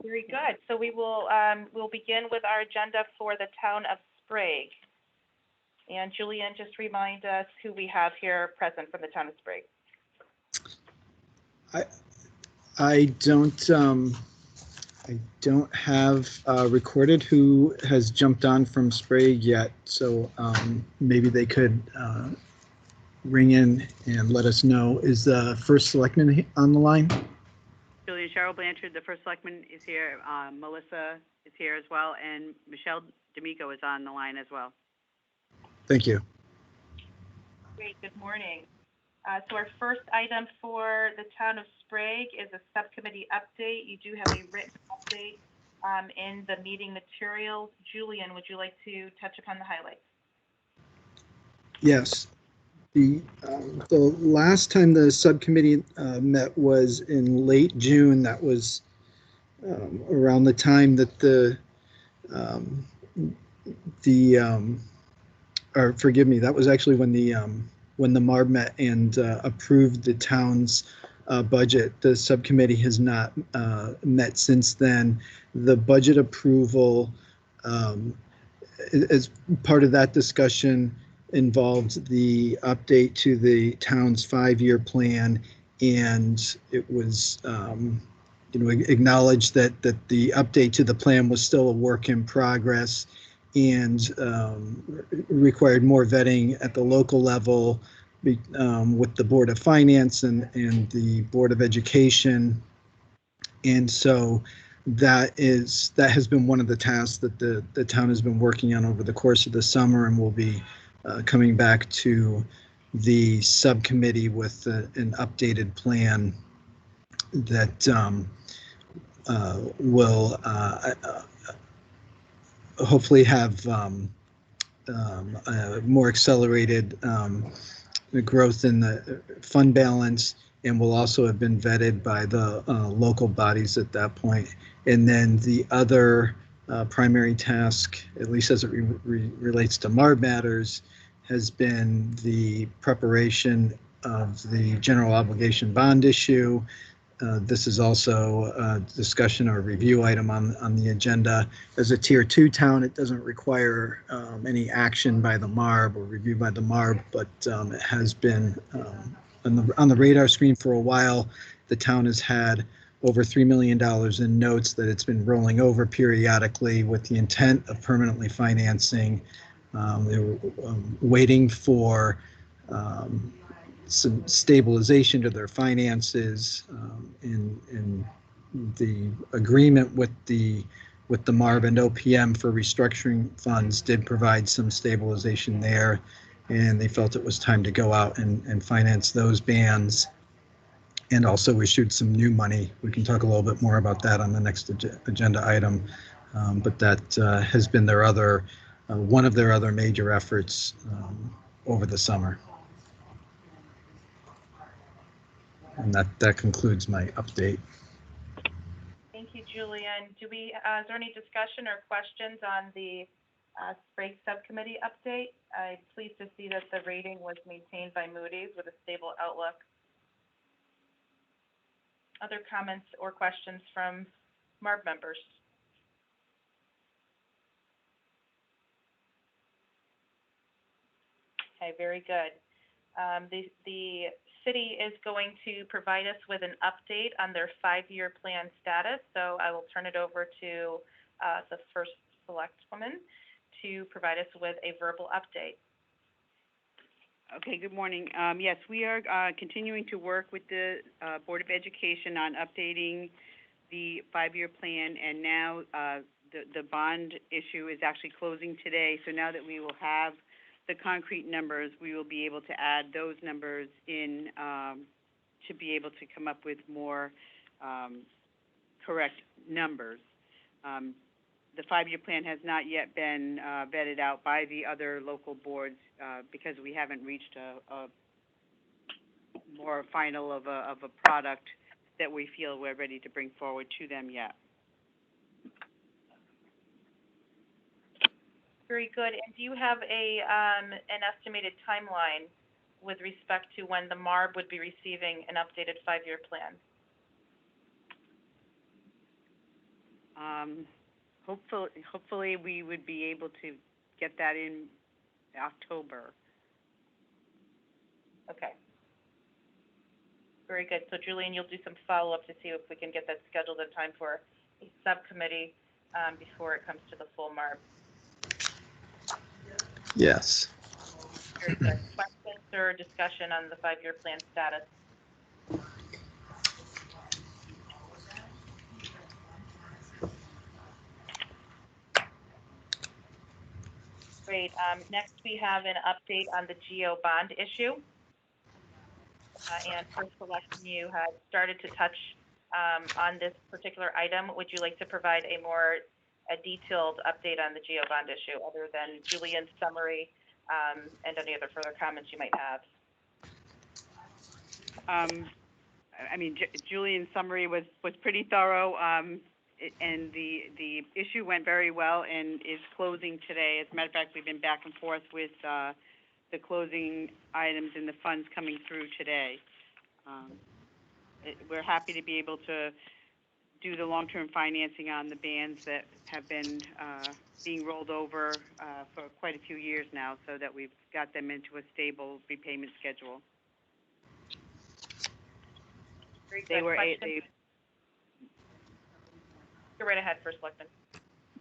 Very good. So we will we'll begin with our agenda for the town of Sprague. And Julian, just remind us who we have here present from the town of Sprague.
I don't have recorded who has jumped on from Sprague yet, so maybe they could ring in and let us know. Is the first selectman on the line?
Julian Cheryl Blanchard, the first selectman, is here. Melissa is here as well, and Michelle D'Amico is on the line as well.
Thank you.
Great, good morning. So our first item for the town of Sprague is a subcommittee update. You do have a written update in the meeting materials. Julian, would you like to touch upon the highlights?
Yes. The last time the subcommittee met was in late June. That was around the time that or forgive me, that was actually when the MARB met and approved the town's budget. The subcommittee has not met since then. The budget approval, as part of that discussion, involved the update to the town's 5-year plan, and it was acknowledged that the update to the plan was still a work in progress and required more vetting at the local level with the Board of Finance and the Board of Education. And so that has been one of the tasks that the town has been working on over the course of the summer, and will be coming back to the subcommittee with an updated plan that will hopefully have more accelerated growth in the fund balance, and will also have been vetted by the local bodies at that point. And then the other primary task, at least as it relates to MARB matters, has been the preparation of the general obligation bond issue. This is also a discussion or review item on the agenda. As a tier 2 town, it doesn't require any action by the MARB or review by the MARB, but it has been on the radar screen for a while. The town has had over $3 million in notes that it's been rolling over periodically with the intent of permanently financing. They were waiting for some stabilization to their finances, and the agreement with the MARB and OPM for restructuring funds did provide some stabilization there, and they felt it was time to go out and finance those bands, and also issued some new money. We can talk a little bit more about that on the next agenda item, but that has been their other one of their other major efforts over the summer. And that concludes my update.
Thank you, Julian. Is there any discussion or questions on the sprague subcommittee update? I'm pleased to see that the rating was maintained by Moody's with a stable outlook. Other comments or questions from MARB members? Okay, very good. The city is going to provide us with an update on their 5-year plan status. So I will turn it over to the first selectwoman to provide us with a verbal update.
Okay, good morning. Yes, we are continuing to work with the Board of Education on updating the 5-year plan, and now the bond issue is actually closing today. So now that we will have the concrete numbers, we will be able to add those numbers in to be able to come up with more correct numbers. The 5-year plan has not yet been vetted out by the other local boards because we haven't reached a more final of a product that we feel we're ready to bring forward to them yet.
Very good. And do you have an estimated timeline with respect to when the MARB would be receiving an updated 5-year plan?
Hopefully we would be able to get that in October.
Okay. Very good. So Julian, you'll do some follow-up to see if we can get that scheduled in time for a subcommittee before it comes to the full MARB.
Yes.
Very good. Questions or discussion on the 5-year plan status? Great. Next, we have an update on the GO bond issue. And first selection, you had started to touch on this particular item. Would you like to provide a detailed update on the GO bond issue, other than Julian's summary and any other further comments you might have?
I mean, Julian's summary was pretty thorough, and the issue went very well and is closing today. As a matter of fact, we've been back and forth with the closing items and the funds coming through today. We're happy to be able to do the long-term financing on the bands that have been being rolled over for quite a few years now, so that we've got them into a stable repayment schedule.
Go right ahead, First Selectman.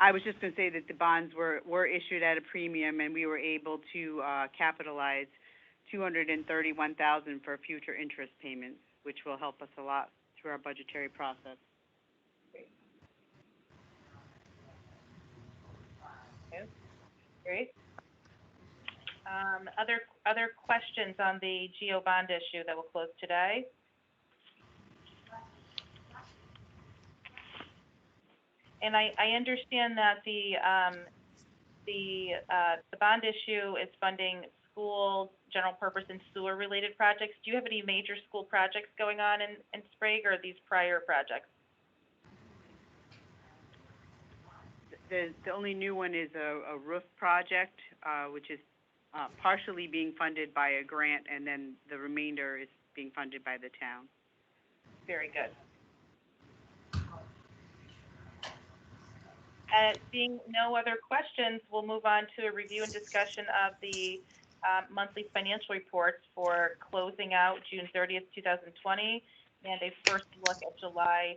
I was just going to say that the bonds were issued at a premium, and we were able to capitalize $231,000 for future interest payments, which will help us a lot through our budgetary process.
Great. Other questions on the GO bond issue that will close today? And I understand that the the bond issue is funding school, general purpose, and sewer-related projects. Do you have any major school projects going on in Sprague, or are these prior projects?
The only new one is a roof project, which is partially being funded by a grant, and then the remainder is being funded by the town.
Very good. Seeing no other questions, we'll move on to a review and discussion of the monthly financial reports for closing out June 30th, 2020, and a first look at July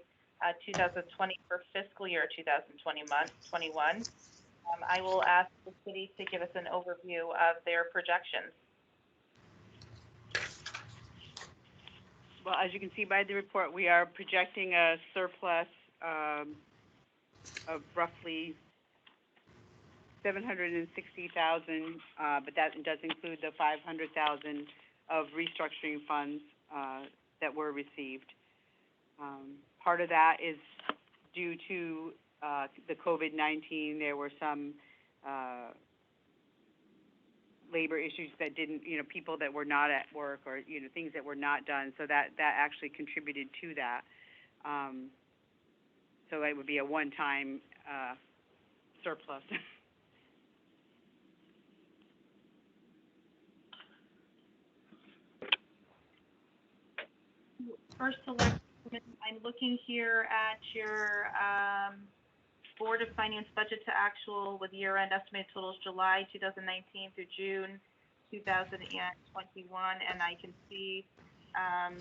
2020 for fiscal year 2021. I will ask the city to give us an overview of their projections.
Well, as you can see by the report, we are projecting a surplus of roughly $760,000, but that does include the $500,000 of restructuring funds that were received. Part of that is due to the COVID-19. There were some labor issues that didn't, people that were not at work, or, things that were not done. So that actually contributed to that. So it would be a one-time surplus.
First select, I'm looking here at your Board of Finance budget to actual with year-end estimated totals July 2019 through June 2021, and I can see a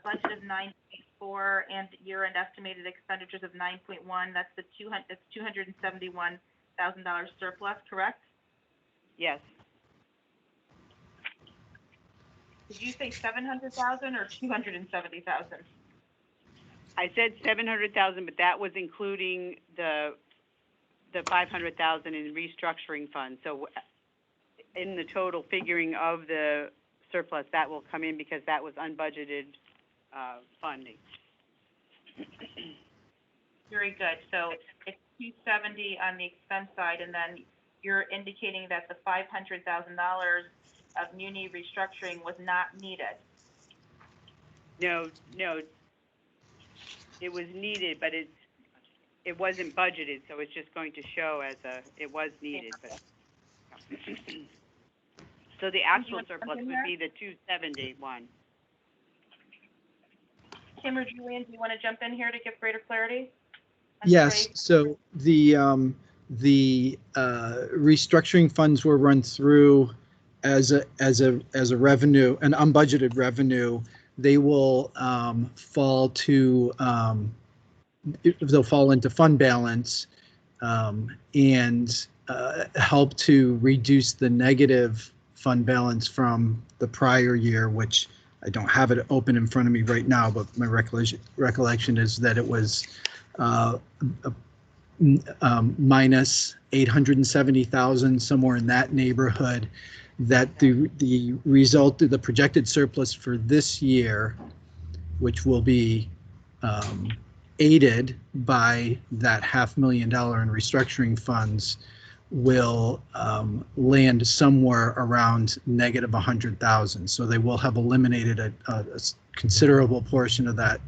budget of 9.4 and year-end estimated expenditures of 9.1. That's the $271,000 surplus, correct?
Yes.
Did you say 700,000 or 270,000?
I said 700,000, but that was including the 500,000 in restructuring funds. So in the total figuring of the surplus, that will come in because that was unbudgeted funding.
Very good. So it's 270 on the expense side, and then you're indicating that the $500,000 of muni restructuring was not needed.
No, it was needed, but it wasn't budgeted, so it's just going to show as it was needed. But so the actual surplus would be the 271.
Tim or Julian, do you want to jump in here to give greater clarity?
Yes. So the restructuring funds were run through as a revenue, an unbudgeted revenue. They will fall into fund balance and help to reduce the negative fund balance from the prior year, which I don't have it open in front of me right now, but my recollection is that it was minus 870,000, somewhere in that neighborhood. That the result of the projected surplus for this year, which will be aided by that $500,000 in restructuring funds, will land somewhere around negative 100,000. So they will have eliminated a considerable portion of that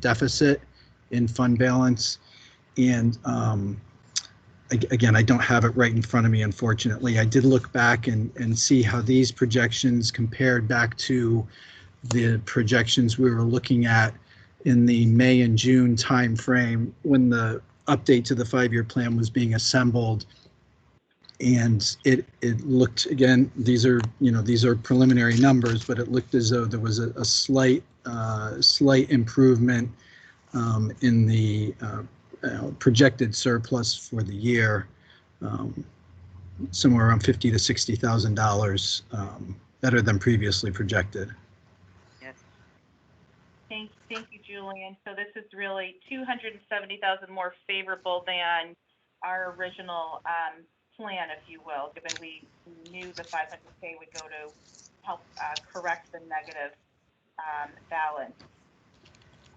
deficit in fund balance. And again, I don't have it right in front of me, unfortunately. I did look back and see how these projections compared back to the projections we were looking at in the May and June timeframe when the update to the 5-year plan was being assembled. And it looked, again, these are preliminary numbers, but it looked as though there was a slight improvement in the projected surplus for the year, somewhere around $50,000 to $60,000 better than previously projected.
Yes.
Thank you, Julian. So this is really 270,000 more favorable than our original plan, if you will, given we knew the 500K would go to help correct the negative balance.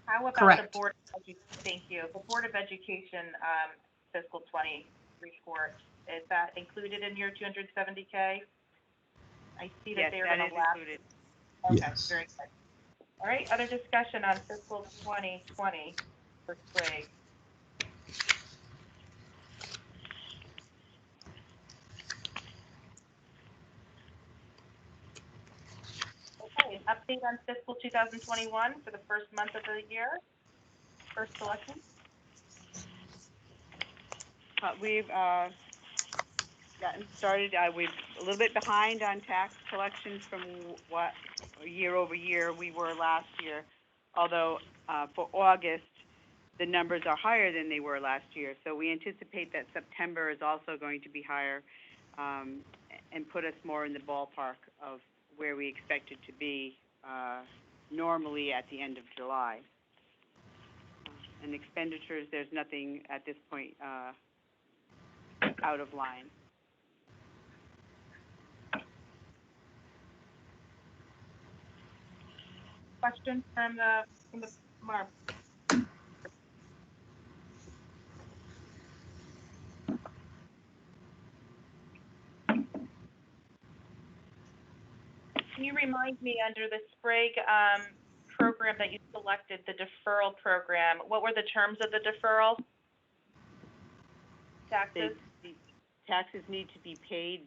How about
Correct.
the Board of Education? Thank you. The Board of Education fiscal 20 report. Is that included in your 270K? I see that
Yes,
they're
that
going
is
to last.
included.
Okay,
Yes.
very good. All right, other discussion on fiscal 2020 for sprague. Okay, an update on fiscal 2021 for the first month of the year. First selection.
We've gotten started. We're a little bit behind on tax collections from what year over year we were last year. Although for August, the numbers are higher than they were last year. So we anticipate that September is also going to be higher and put us more in the ballpark of where we expect it to be normally at the end of July. And expenditures, there's nothing at this point out of line.
Question from the Mark. Can you remind me, under the sprague program that you selected, the deferral program, what were the terms of the deferral? Taxes?
The taxes need to be paid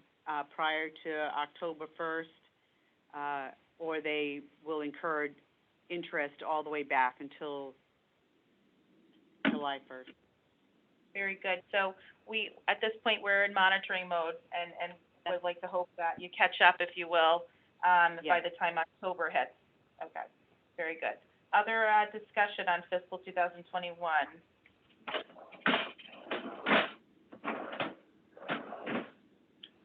prior to October 1st, or they will incur interest all the way back until July 1st.
Very good. So we, at this point, we're in monitoring mode and would like to hope that you catch up, if you will, by the time October hits. Okay, very good. Other discussion on fiscal 2021?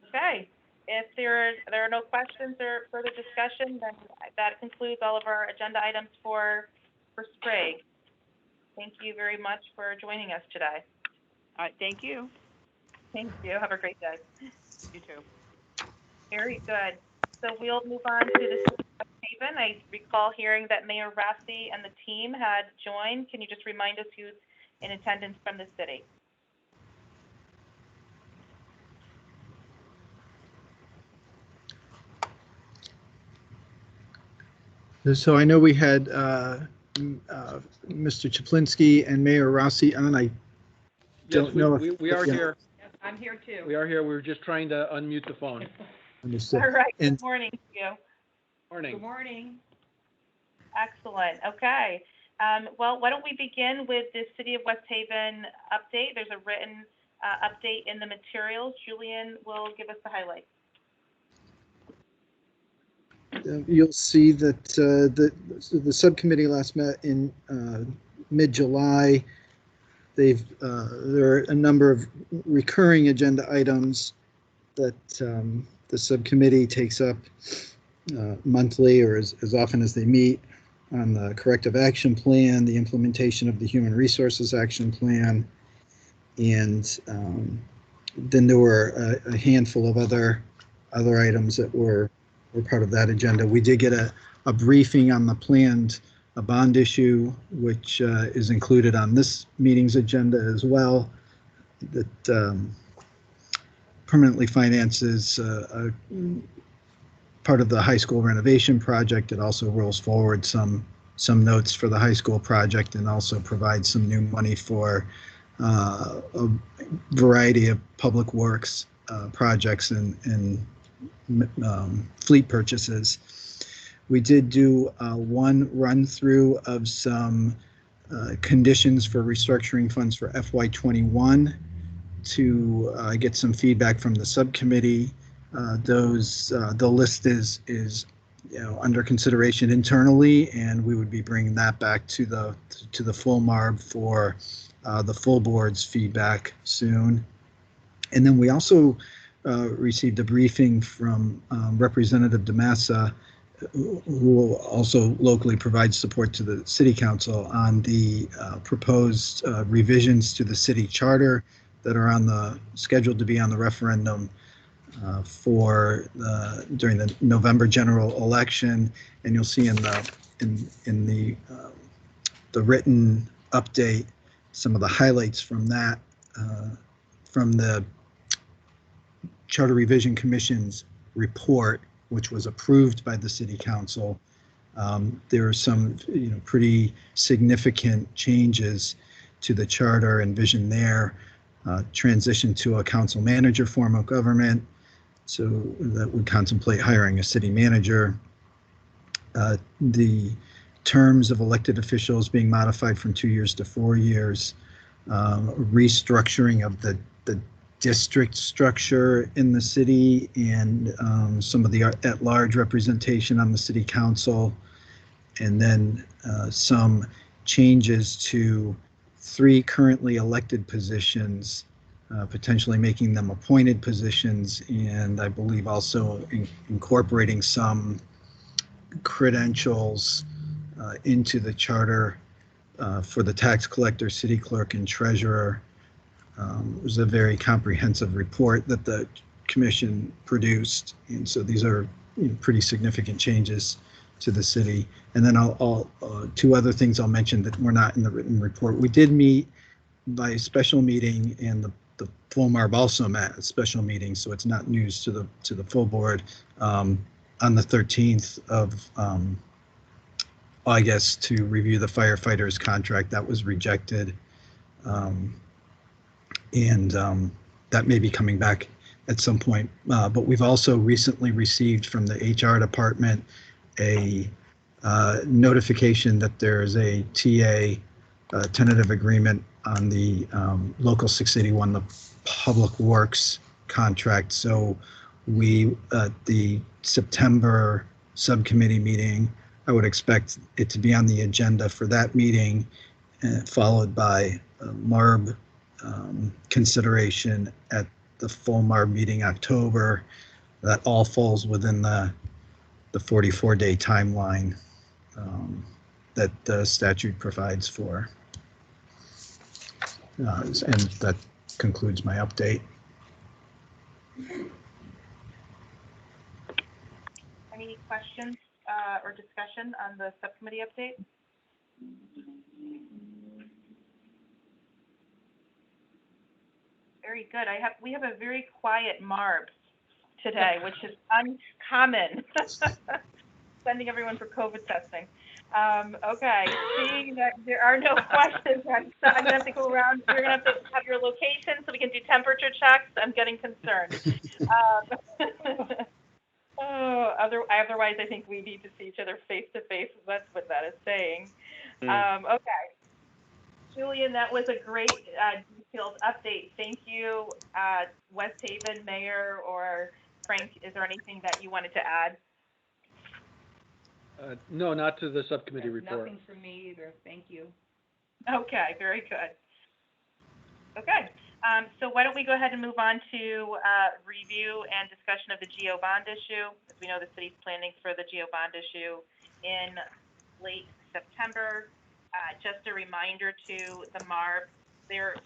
Okay, if there are no questions or further discussion, then that concludes all of our agenda items for sprague. Thank you very much for joining us today.
All right, thank you.
Thank you. Have a great day.
You too.
Very good. So we'll move on to the city of West Haven. I recall hearing that Mayor Rossi and the team had joined. Can you just remind us who's in attendance from the city?
So I know we had Mr. Chaplinsky and Mayor Rossi on. I don't know if
we are here.
Yes, I'm here too.
We are here. We were just trying to unmute the phone.
Understood.
All right.
And
Good morning to you.
Morning.
Good morning.
Excellent. Okay. Well, why don't we begin with the City of West Haven update? There's a written update in the materials. Julian will give us the highlights.
you'll see that the subcommittee last met in mid-July. There are a number of recurring agenda items that the subcommittee takes up monthly or as often as they meet, on the corrective action plan, the implementation of the human resources action plan, and then there were a handful of other items that were part of that agenda. We did get a briefing on the planned bond issue, which is included on this meeting's agenda as well, that permanently finances part of the high school renovation project. It also rolls forward some notes for the high school project and also provides some new money for a variety of public works projects and fleet purchases. We did do one run through of some conditions for restructuring funds for FY21 to get some feedback from the subcommittee. The list is under consideration internally, and we would be bringing that back to the full MARB for the full board's feedback soon. And then we also received a briefing from Representative DeMassa, who also locally provides support to the City Council on the proposed revisions to the city charter that are scheduled to be on the referendum during the November general election. And you'll see in the written update some of the highlights from that from the Charter Revision Commission's report, which was approved by the City Council. There are some, pretty significant changes to the charter and vision there. Transition to a council manager form of government, so that would contemplate hiring a city manager. The terms of elected officials being modified from 2 years to 4 years. Restructuring of the district structure in the city, and some of the at-large representation on the city council, and then some changes to 3 currently elected positions, potentially making them appointed positions, and I believe also incorporating some credentials into the charter for the tax collector, city clerk, and treasurer. It was a very comprehensive report that the commission produced, and so these are pretty significant changes to the city. And then I'll 2 other things I'll mention that were not in the written report. We did meet by special meeting, and the full MARB also met a special meeting, so it's not news to the full board, on the 13th of August to review the firefighters contract. That was rejected. That may be coming back at some point. But we've also recently received from the HR department a notification that there is a TA tentative agreement on the Local 681, the Public Works contract. So we, at the September subcommittee meeting, I would expect it to be on the agenda for that meeting, followed by MARB consideration at the full MARB meeting October. That all falls within the 44-day timeline that the statute provides for. And that concludes my update.
Any questions or discussion on the subcommittee update? Very good. We have a very quiet MARB today, which is uncommon. Sending everyone for COVID testing. Okay, seeing that there are no questions, I'm going to have to go around. You're going to have your location so we can do temperature checks. I'm getting concerned. Otherwise, I think we need to see each other face to face. That's what that is saying. Okay. Julian, that was a great detailed update. Thank you. West Haven Mayor or Frank, is there anything that you wanted to add?
No, not to the subcommittee report.
Nothing from me either. Thank you. Okay, very good. Okay, so why don't we go ahead and move on to review and discussion of the GO bond issue. As we know, the city's planning for the GO bond issue in late September. Just a reminder to the MARB,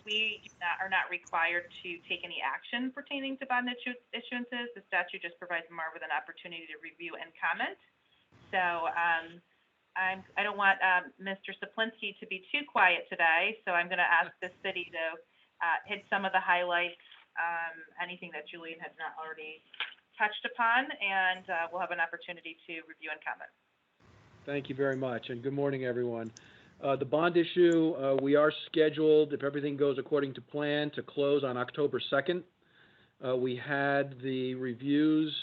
we are not required to take any action pertaining to bond issuances. The statute just provides the MARB with an opportunity to review and comment. So I don't want Mr. Saplinski to be too quiet today, so I'm going to ask the city to hit some of the highlights, anything that Julian has not already touched upon, and we'll have an opportunity to review and comment.
Thank you very much, and good morning, everyone. The bond issue, we are scheduled, if everything goes according to plan, to close on October 2nd. We had the reviews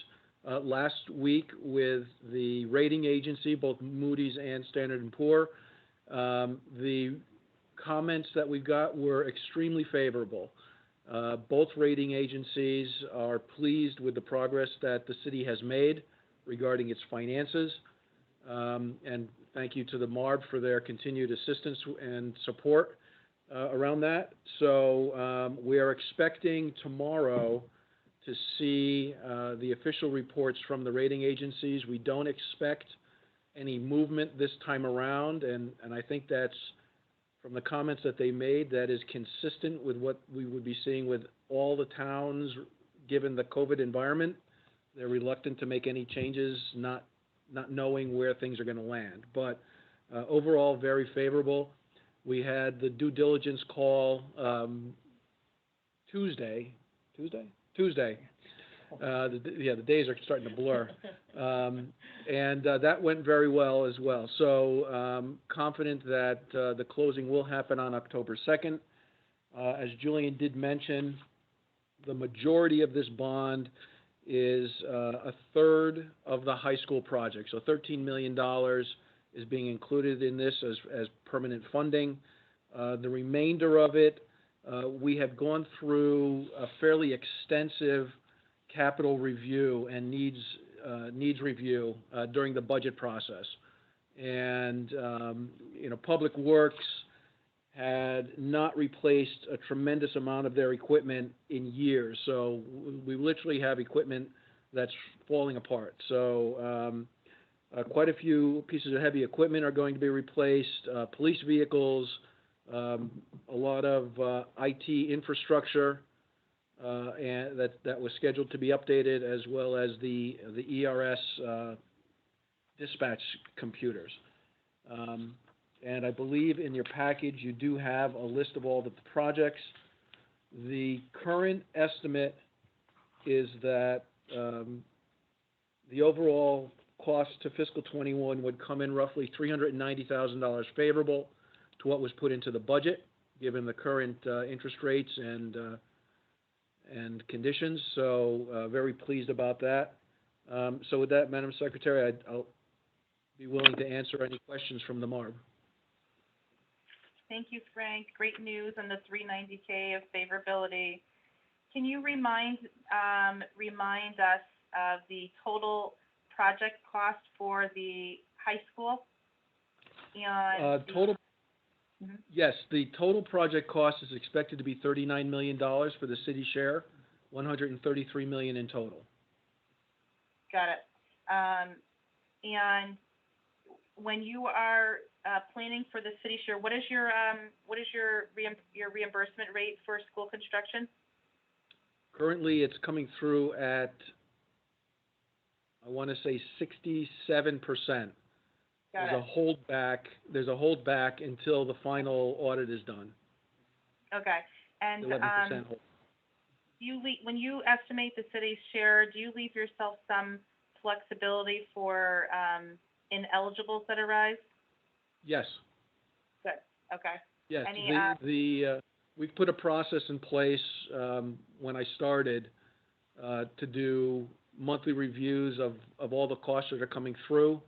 last week with the rating agency, both Moody's and Standard & Poor. The comments that we got were extremely favorable. Both rating agencies are pleased with the progress that the city has made regarding its finances. And thank you to the MARB for their continued assistance and support around that. So we are expecting tomorrow to see the official reports from the rating agencies. We don't expect any movement this time around, and I think that's, from the comments that they made, that is consistent with what we would be seeing with all the towns, given the COVID environment. They're reluctant to make any changes, not knowing where things are going to land. But overall, very favorable. We had the due diligence call Tuesday. The days are starting to blur. And that went very well as well. So confident that the closing will happen on October 2nd. As Julian did mention, the majority of this bond is a third of the high school project. So $13 million is being included in this as permanent funding. The remainder of it, we have gone through a fairly extensive capital review and needs review during the budget process. And, Public Works had not replaced a tremendous amount of their equipment in years. So we literally have equipment that's falling apart. So quite a few pieces of heavy equipment are going to be replaced, police vehicles, a lot of IT infrastructure, and that was scheduled to be updated, as well as the ERS dispatch computers. And I believe in your package you do have a list of all the projects. The current estimate is that the overall cost to fiscal 21 would come in roughly $390,000 favorable to what was put into the budget, given the current interest rates and conditions. So very pleased about that. So with that, Madam Secretary, I'll be willing to answer any questions from the MARB.
Thank you, Frank. Great news on the $390K of favorability. Can you remind us of the total project cost for the high school? And
Yes, the total project cost is expected to be $39 million for the city share, $133 million in total.
Got it. And when you are planning for the city share, what is your reimbursement rate for school construction?
Currently, it's coming through at, I want to say, 67%. There's a holdback until the final audit is done.
Okay. And
11% hold.
when you estimate the city's share, do you leave yourself some flexibility for ineligibles that arise?
Yes.
Good. Okay.
Yes.
Any,
we've put a process in place when I started to do monthly reviews of all the costs that are coming through.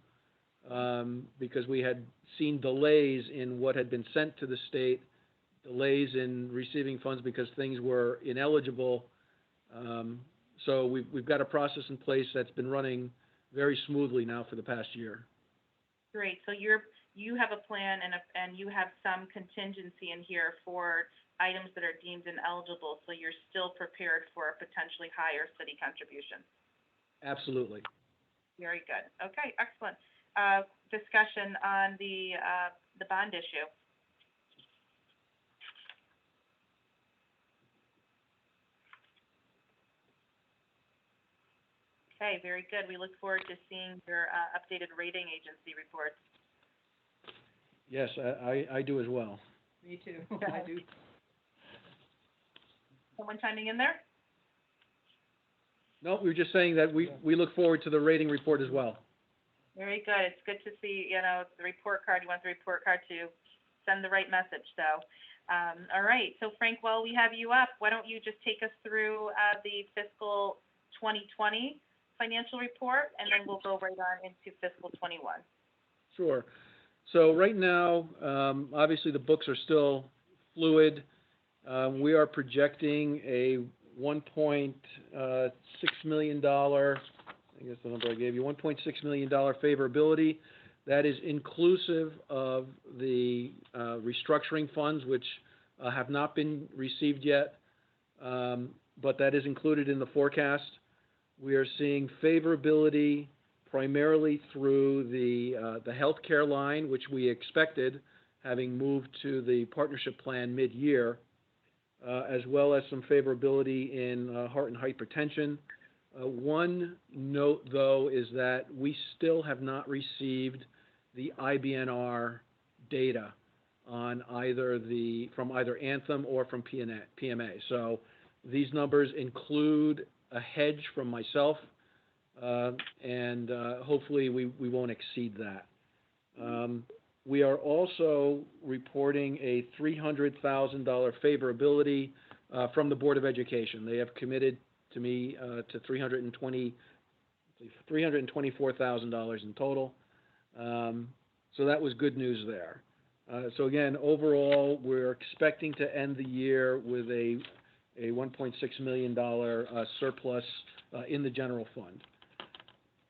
Because we had seen delays in what had been sent to the state, delays in receiving funds because things were ineligible. So we've got a process in place that's been running very smoothly now for the past year.
Great. So you have a plan and you have some contingency in here for items that are deemed ineligible, so you're still prepared for a potentially higher city contribution.
Absolutely.
Very good. Okay, excellent. Discussion on the bond issue. Okay, very good. We look forward to seeing your updated rating agency reports.
Yes, I do as well.
Me too. I do. Someone chiming in there?
No, we were just saying that we look forward to the rating report as well.
Very good. It's good to see, the report card. You want the report card to send the right message. So, all right. So, Frank, while we have you up, why don't you just take us through the fiscal 2020 financial report, and then we'll go right on into fiscal 21.
Sure. So right now, obviously the books are still fluid. We are projecting a $1.6 million, I guess the number I gave you, $1.6 million favorability. That is inclusive of the restructuring funds, which have not been received yet, but that is included in the forecast. We are seeing favorability primarily through the healthcare line, which we expected, having moved to the partnership plan mid-year, as well as some favorability in heart and hypertension. One note, though, is that we still have not received the IBNR data on from either Anthem or from PMA. So These numbers include a hedge from myself, and hopefully we won't exceed that. We are also reporting a $300,000 favorability from the Board of Education. They have committed to me to $324,000 in total. So that was good news there. So again, overall, we're expecting to end the year with a $1.6 million surplus in the general fund.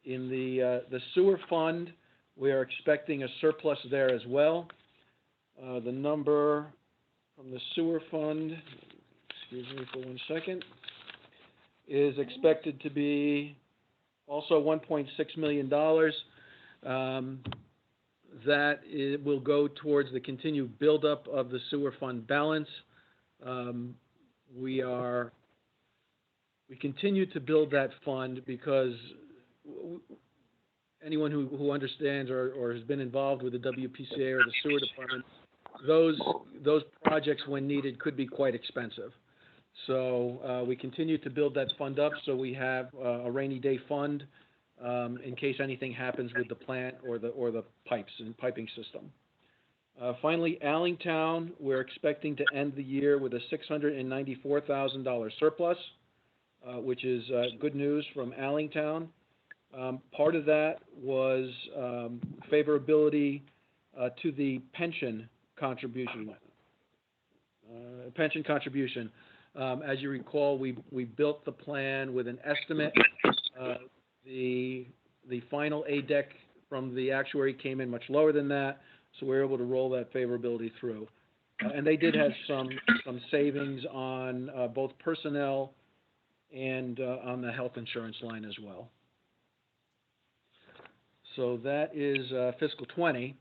In the sewer fund, we are expecting a surplus there as well. The number from the sewer fund, excuse me for 1 second, is expected to be also $1.6 million. That will go towards the continued buildup of the sewer fund balance. We continue to build that fund because anyone who understands or has been involved with the WPCA or the sewer department, those projects, when needed, could be quite expensive. So we continue to build that fund up so we have a rainy day fund in case anything happens with the plant or the pipes and piping system. Finally, Allentown, we're expecting to end the year with a $694,000 surplus, which is good news from Allentown. Part of that was favorability to the pension contribution. As you recall, we built the plan with an estimate. The final ADEC from the actuary came in much lower than that, so we were able to roll that favorability through. And they did have some savings on both personnel and on the health insurance line as well. So that is fiscal 20.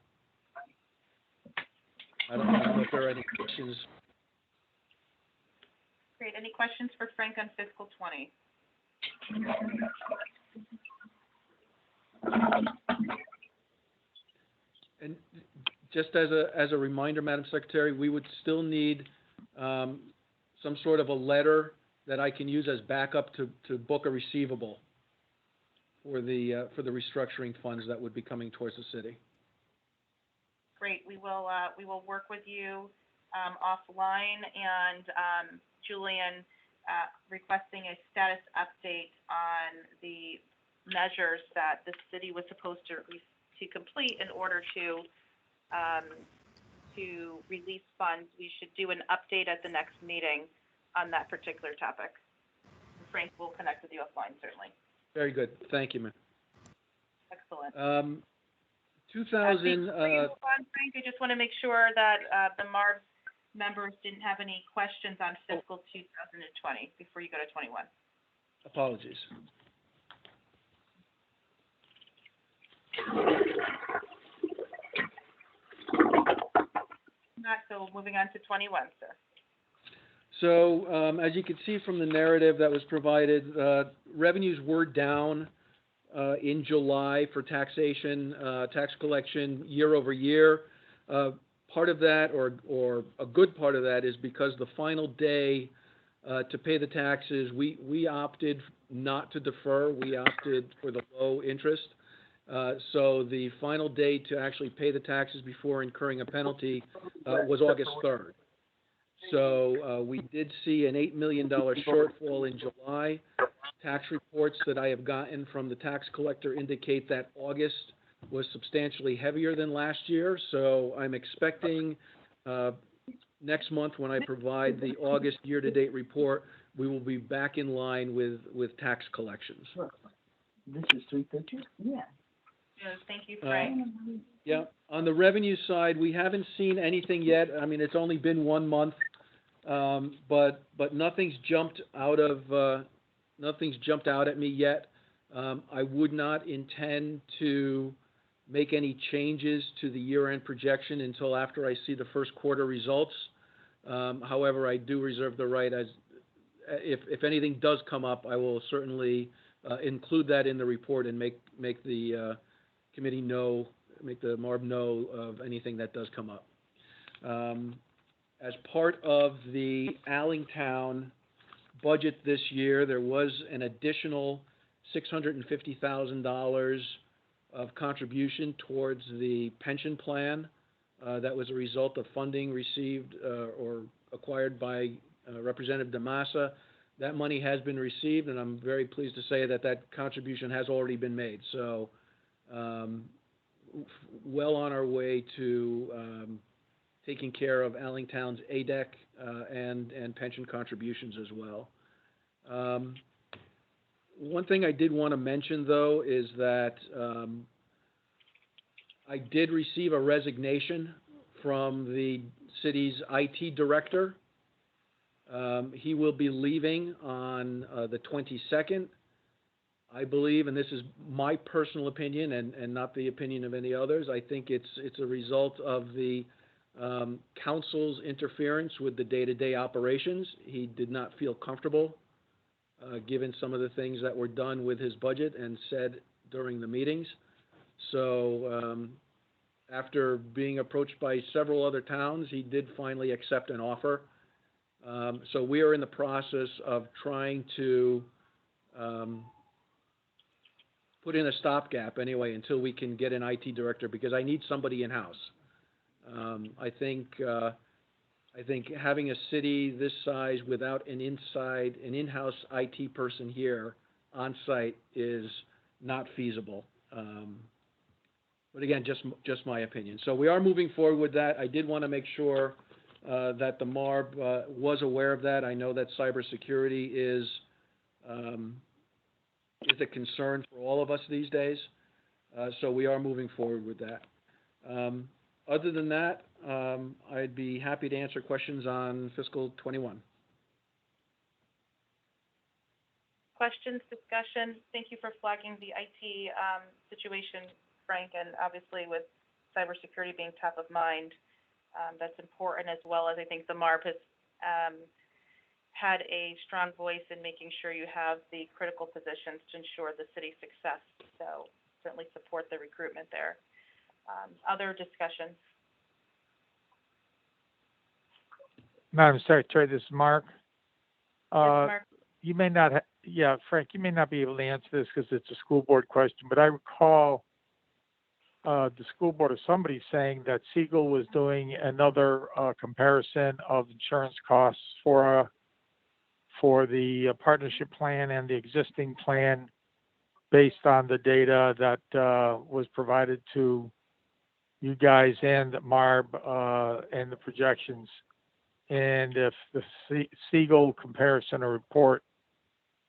I don't know if there are any questions.
Great. Any questions for Frank on fiscal 20?
And just as a reminder, Madam Secretary, we would still need some sort of a letter that I can use as backup to book a receivable for the restructuring funds that would be coming towards the city.
Great. We will work with you offline, and Julian requesting a status update on the measures that the city was supposed to complete in order to release funds. We should do an update at the next meeting on that particular topic. Frank will connect with you offline, certainly.
Very good. Thank you, ma'am.
Excellent.
2000.
Before you move on, Frank, I just want to make sure that the MARB members didn't have any questions on fiscal 2020 before you go to 21.
Apologies.
Not so. Moving on to 21, sir.
So, as you can see from the narrative that was provided, revenues were down in July for taxation, tax collection year over year. Part of that, or a good part of that, is because the final day to pay the taxes, we opted not to defer. We opted for the low interest. So the final day to actually pay the taxes before incurring a penalty was August 3rd. So we did see an $8 million shortfall in July. Tax reports that I have gotten from the tax collector indicate that August was substantially heavier than last year. So I'm expecting next month, when I provide the August year-to-date report, we will be back in line with tax collections.
This is 350? Yeah.
Thank you, Frank.
Yeah. On the revenue side, we haven't seen anything yet. I mean, it's only been 1 month, but nothing's jumped out at me yet. I would not intend to make any changes to the year-end projection until after I see the first quarter results. However, I do reserve the right, as if anything does come up, I will certainly include that in the report and make the committee know, make the MARB know of anything that does come up. As part of the Allentown budget this year, there was an additional $650,000 of contribution towards the pension plan. That was a result of funding received or acquired by Representative DeMassa. That money has been received, and I'm very pleased to say that that contribution has already been made. So, well on our way to taking care of Allingtown's ADEC and pension contributions as well. One thing I did want to mention, though, is that I did receive a resignation from the city's IT director. He will be leaving on the 22nd. I believe, and this is my personal opinion and not the opinion of any others, I think it's a result of the council's interference with the day-to-day operations. He did not feel comfortable given some of the things that were done with his budget and said during the meetings. So after being approached by several other towns, he did finally accept an offer. So we are in the process of trying to put in a stopgap anyway until we can get an IT director, because I need somebody in-house. I think having a city this size without an in-house IT person here on site is not feasible. But again, just my opinion. So we are moving forward with that. I did want to make sure that the MARB was aware of that. I know that cybersecurity is a concern for all of us these days. So we are moving forward with that. Other than that, I'd be happy to answer questions on fiscal 21.
Questions, discussion? Thank you for flagging the IT situation, Frank, and obviously with cybersecurity being top of mind, that's important, as well as I think the MARB has had a strong voice in making sure you have the critical positions to ensure the city's success. So certainly support the recruitment there. Other discussions?
Madam Secretary, this is Mark.
Yes, Mark.
You may not, Frank, you may not be able to answer this because it's a school board question, but I recall the school board or somebody saying that Siegel was doing another comparison of insurance costs for the partnership plan and the existing plan based on the data that was provided to you guys and MARB and the projections. And if the Siegel comparison or report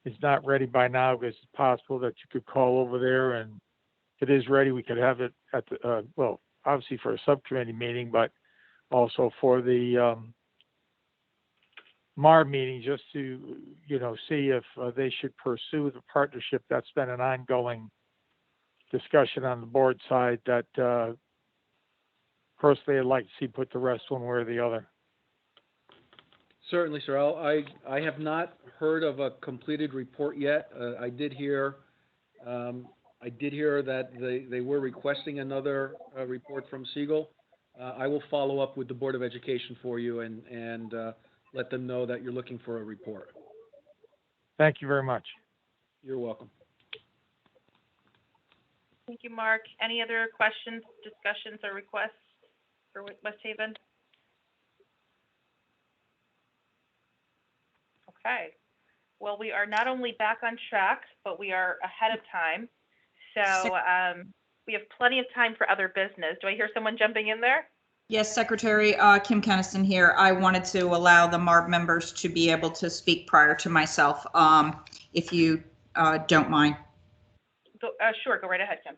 is not ready by now, because it's possible that you could call over there, and if it is ready, we could have it at the, well, obviously for a subcommittee meeting, but also for the MARB meeting, just to, see if they should pursue the partnership. That's been an ongoing discussion on the board side that personally I'd like to see put the rest one way or the other.
Certainly, sir. I have not heard of a completed report yet. I did hear that they were requesting another report from Siegel. I will follow up with the Board of Education for you and let them know that you're looking for a report.
Thank you very much.
You're welcome.
Thank you, Mark. Any other questions, discussions, or requests for West Haven? Okay. Well, we are not only back on track, but we are ahead of time. So we have plenty of time for other business. Do I hear someone jumping in there?
Yes, Secretary Kim Kennison here. I wanted to allow the MARB members to be able to speak prior to myself, if you don't mind.
Sure, go right ahead, Kim.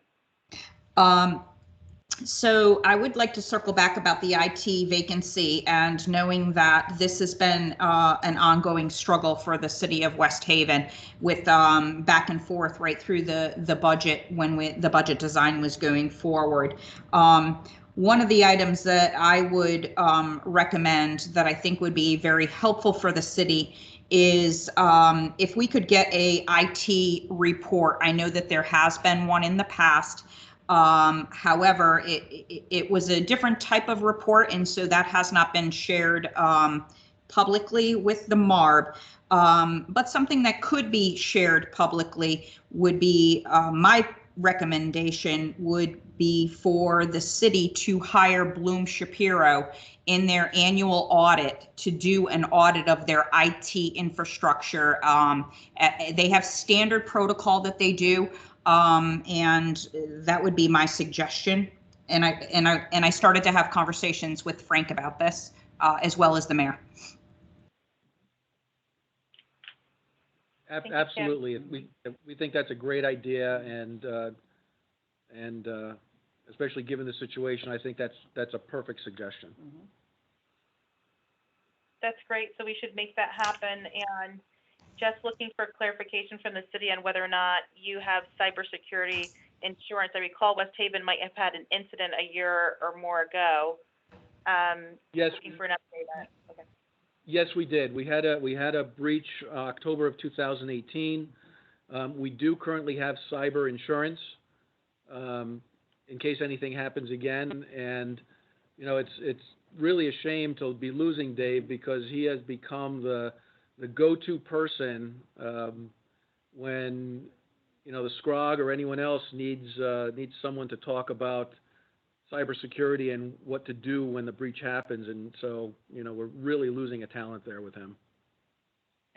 So I would like to circle back about the IT vacancy, and knowing that this has been an ongoing struggle for the city of West Haven with back and forth right through the budget when the budget design was going forward. One of the items that I would recommend that I think would be very helpful for the city is if we could get a IT report. I know that there has been one in the past. However, it was a different type of report, and so that has not been shared publicly with the MARB. But something that could be shared publicly would be, my recommendation would be for the city to hire Bloom Shapiro in their annual audit to do an audit of their IT infrastructure. They have standard protocol that they do, and that would be my suggestion. And I started to have conversations with Frank about this, as well as the mayor.
Absolutely. We think that's a great idea, and especially given the situation, I think that's a perfect suggestion.
Mm-hmm. That's great. So we should make that happen. And just looking for clarification from the city on whether or not you have cybersecurity insurance. I recall West Haven might have had an incident a year or more ago.
Yes.
Looking for an update. Okay.
Yes, we did. We had a breach October of 2018. We do currently have cyber insurance in case anything happens again. And you know, it's really a shame to be losing Dave, because he has become the go-to person when you know the SCROG or anyone else needs someone to talk about cybersecurity and what to do when the breach happens. And so, you know, we're really losing a talent there with him.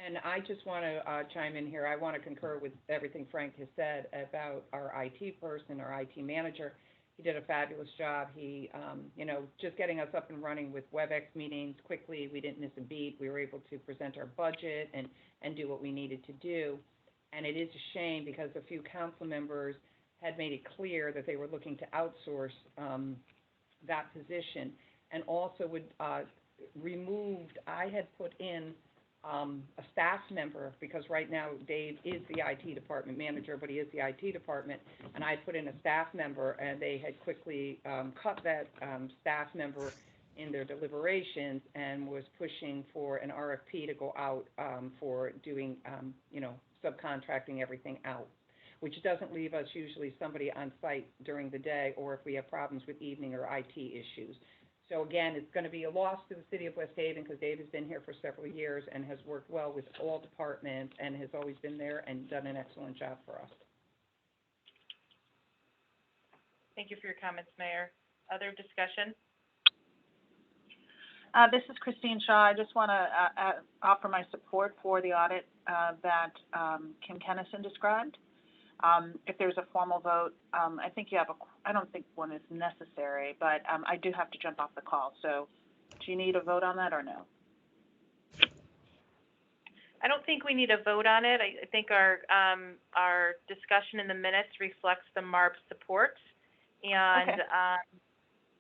And I just want to chime in here. I want to concur with everything Frank has said about our IT person, our IT manager. He did a fabulous job. He, you know, just getting us up and running with WebEx meetings quickly. We didn't miss a beat. We were able to present our budget and do what we needed to do. And it is a shame because a few council members had made it clear that they were looking to outsource that position, and also would removed. I had put in a staff member, because right now Dave is the IT department manager, but he is the IT department, and I put in a staff member, and they had quickly cut that staff member in their deliberations and was pushing for an RFP to go out for doing, you know, subcontracting everything out, which doesn't leave us usually somebody on site during the day, or if we have problems with evening or IT issues. So again, it's going to be a loss to the city of West Haven, because Dave has been here for several years and has worked well with all departments and has always been there and done an excellent job for us.
Thank you for your comments, Mayor. Other discussion?
This is Christine Shaw. I just want to offer my support for the audit that Kim Kennison described. If there's a formal vote, I think you have I don't think one is necessary, but I do have to jump off the call. So do you need a vote on that or no?
I don't think we need a vote on it. I think our discussion in the minutes reflects the MARB support. And okay.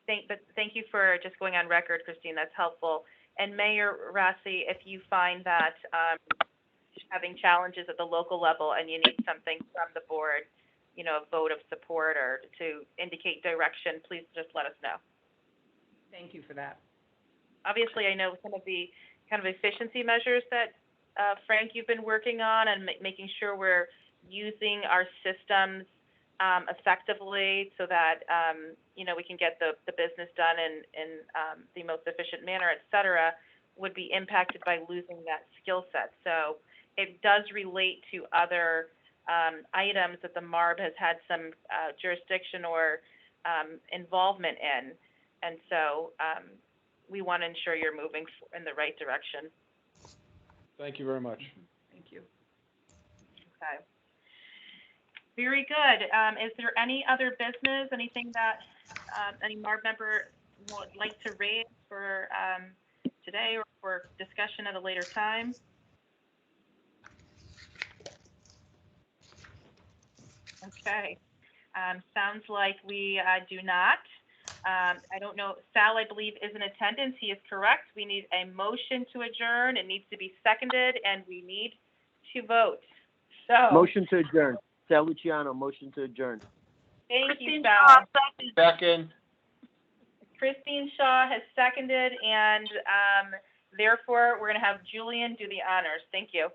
Thank you for just going on record, Christine. That's helpful. And Mayor Rossi, if you find that having challenges at the local level and you need something from the board, you know, a vote of support or to indicate direction, please just let us know.
Thank you for that.
Obviously, I know some of the kind of efficiency measures that Frank, you've been working on, and making sure we're using our systems effectively so that, you know, we can get the business done in the most efficient manner, et cetera, would be impacted by losing that skill set. So it does relate to other items that the MARB has had some jurisdiction or involvement in. And so we want to ensure you're moving in the right direction.
Thank you very much.
Thank you.
Okay. Very good. Is there any other business, anything that any MARB member would like to raise for today or for discussion at a later time? Okay. Sounds like we do not. I don't know. Sal, I believe, is in attendance. He is correct. We need a motion to adjourn. It needs to be seconded, and we need to vote. So.
Motion to adjourn. Sal Luciano, motion to adjourn.
Thank you, Sal.
Second.
Christine Shaw has seconded, and therefore, we're going to have Julian do the honors. Thank you.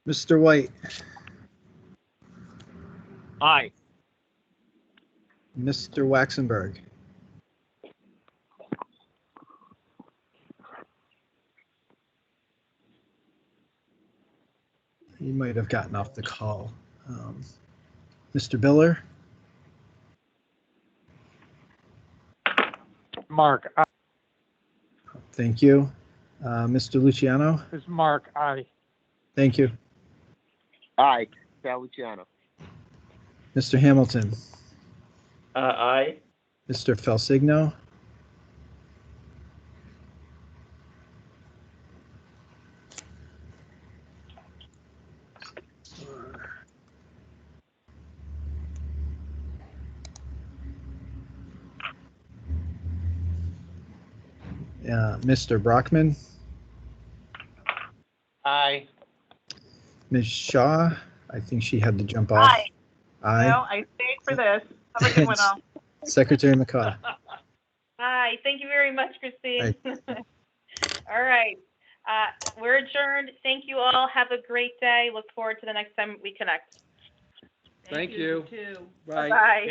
Mr. White.
Aye.
Mr. Waxenberg. might have gotten off the call. Mr. Biller?
Mark, aye.
Thank you. Mr. Luciano?
This is Mark, aye.
Thank you.
Aye, Sal Luciano.
Mr. Hamilton?
Aye.
Mr. Felsigno? Mr. Brockman?
Aye.
Ms. Shaw? I think she had to jump off.
Aye.
Aye.
No, I stayed for this. Have a good one, all.
Secretary McCaw?
Hi, thank you very much, Christine. All right, we're adjourned. Thank you all. Have a great day. Look forward to the next time we connect.
Thank you.
too.
Bye.
Bye.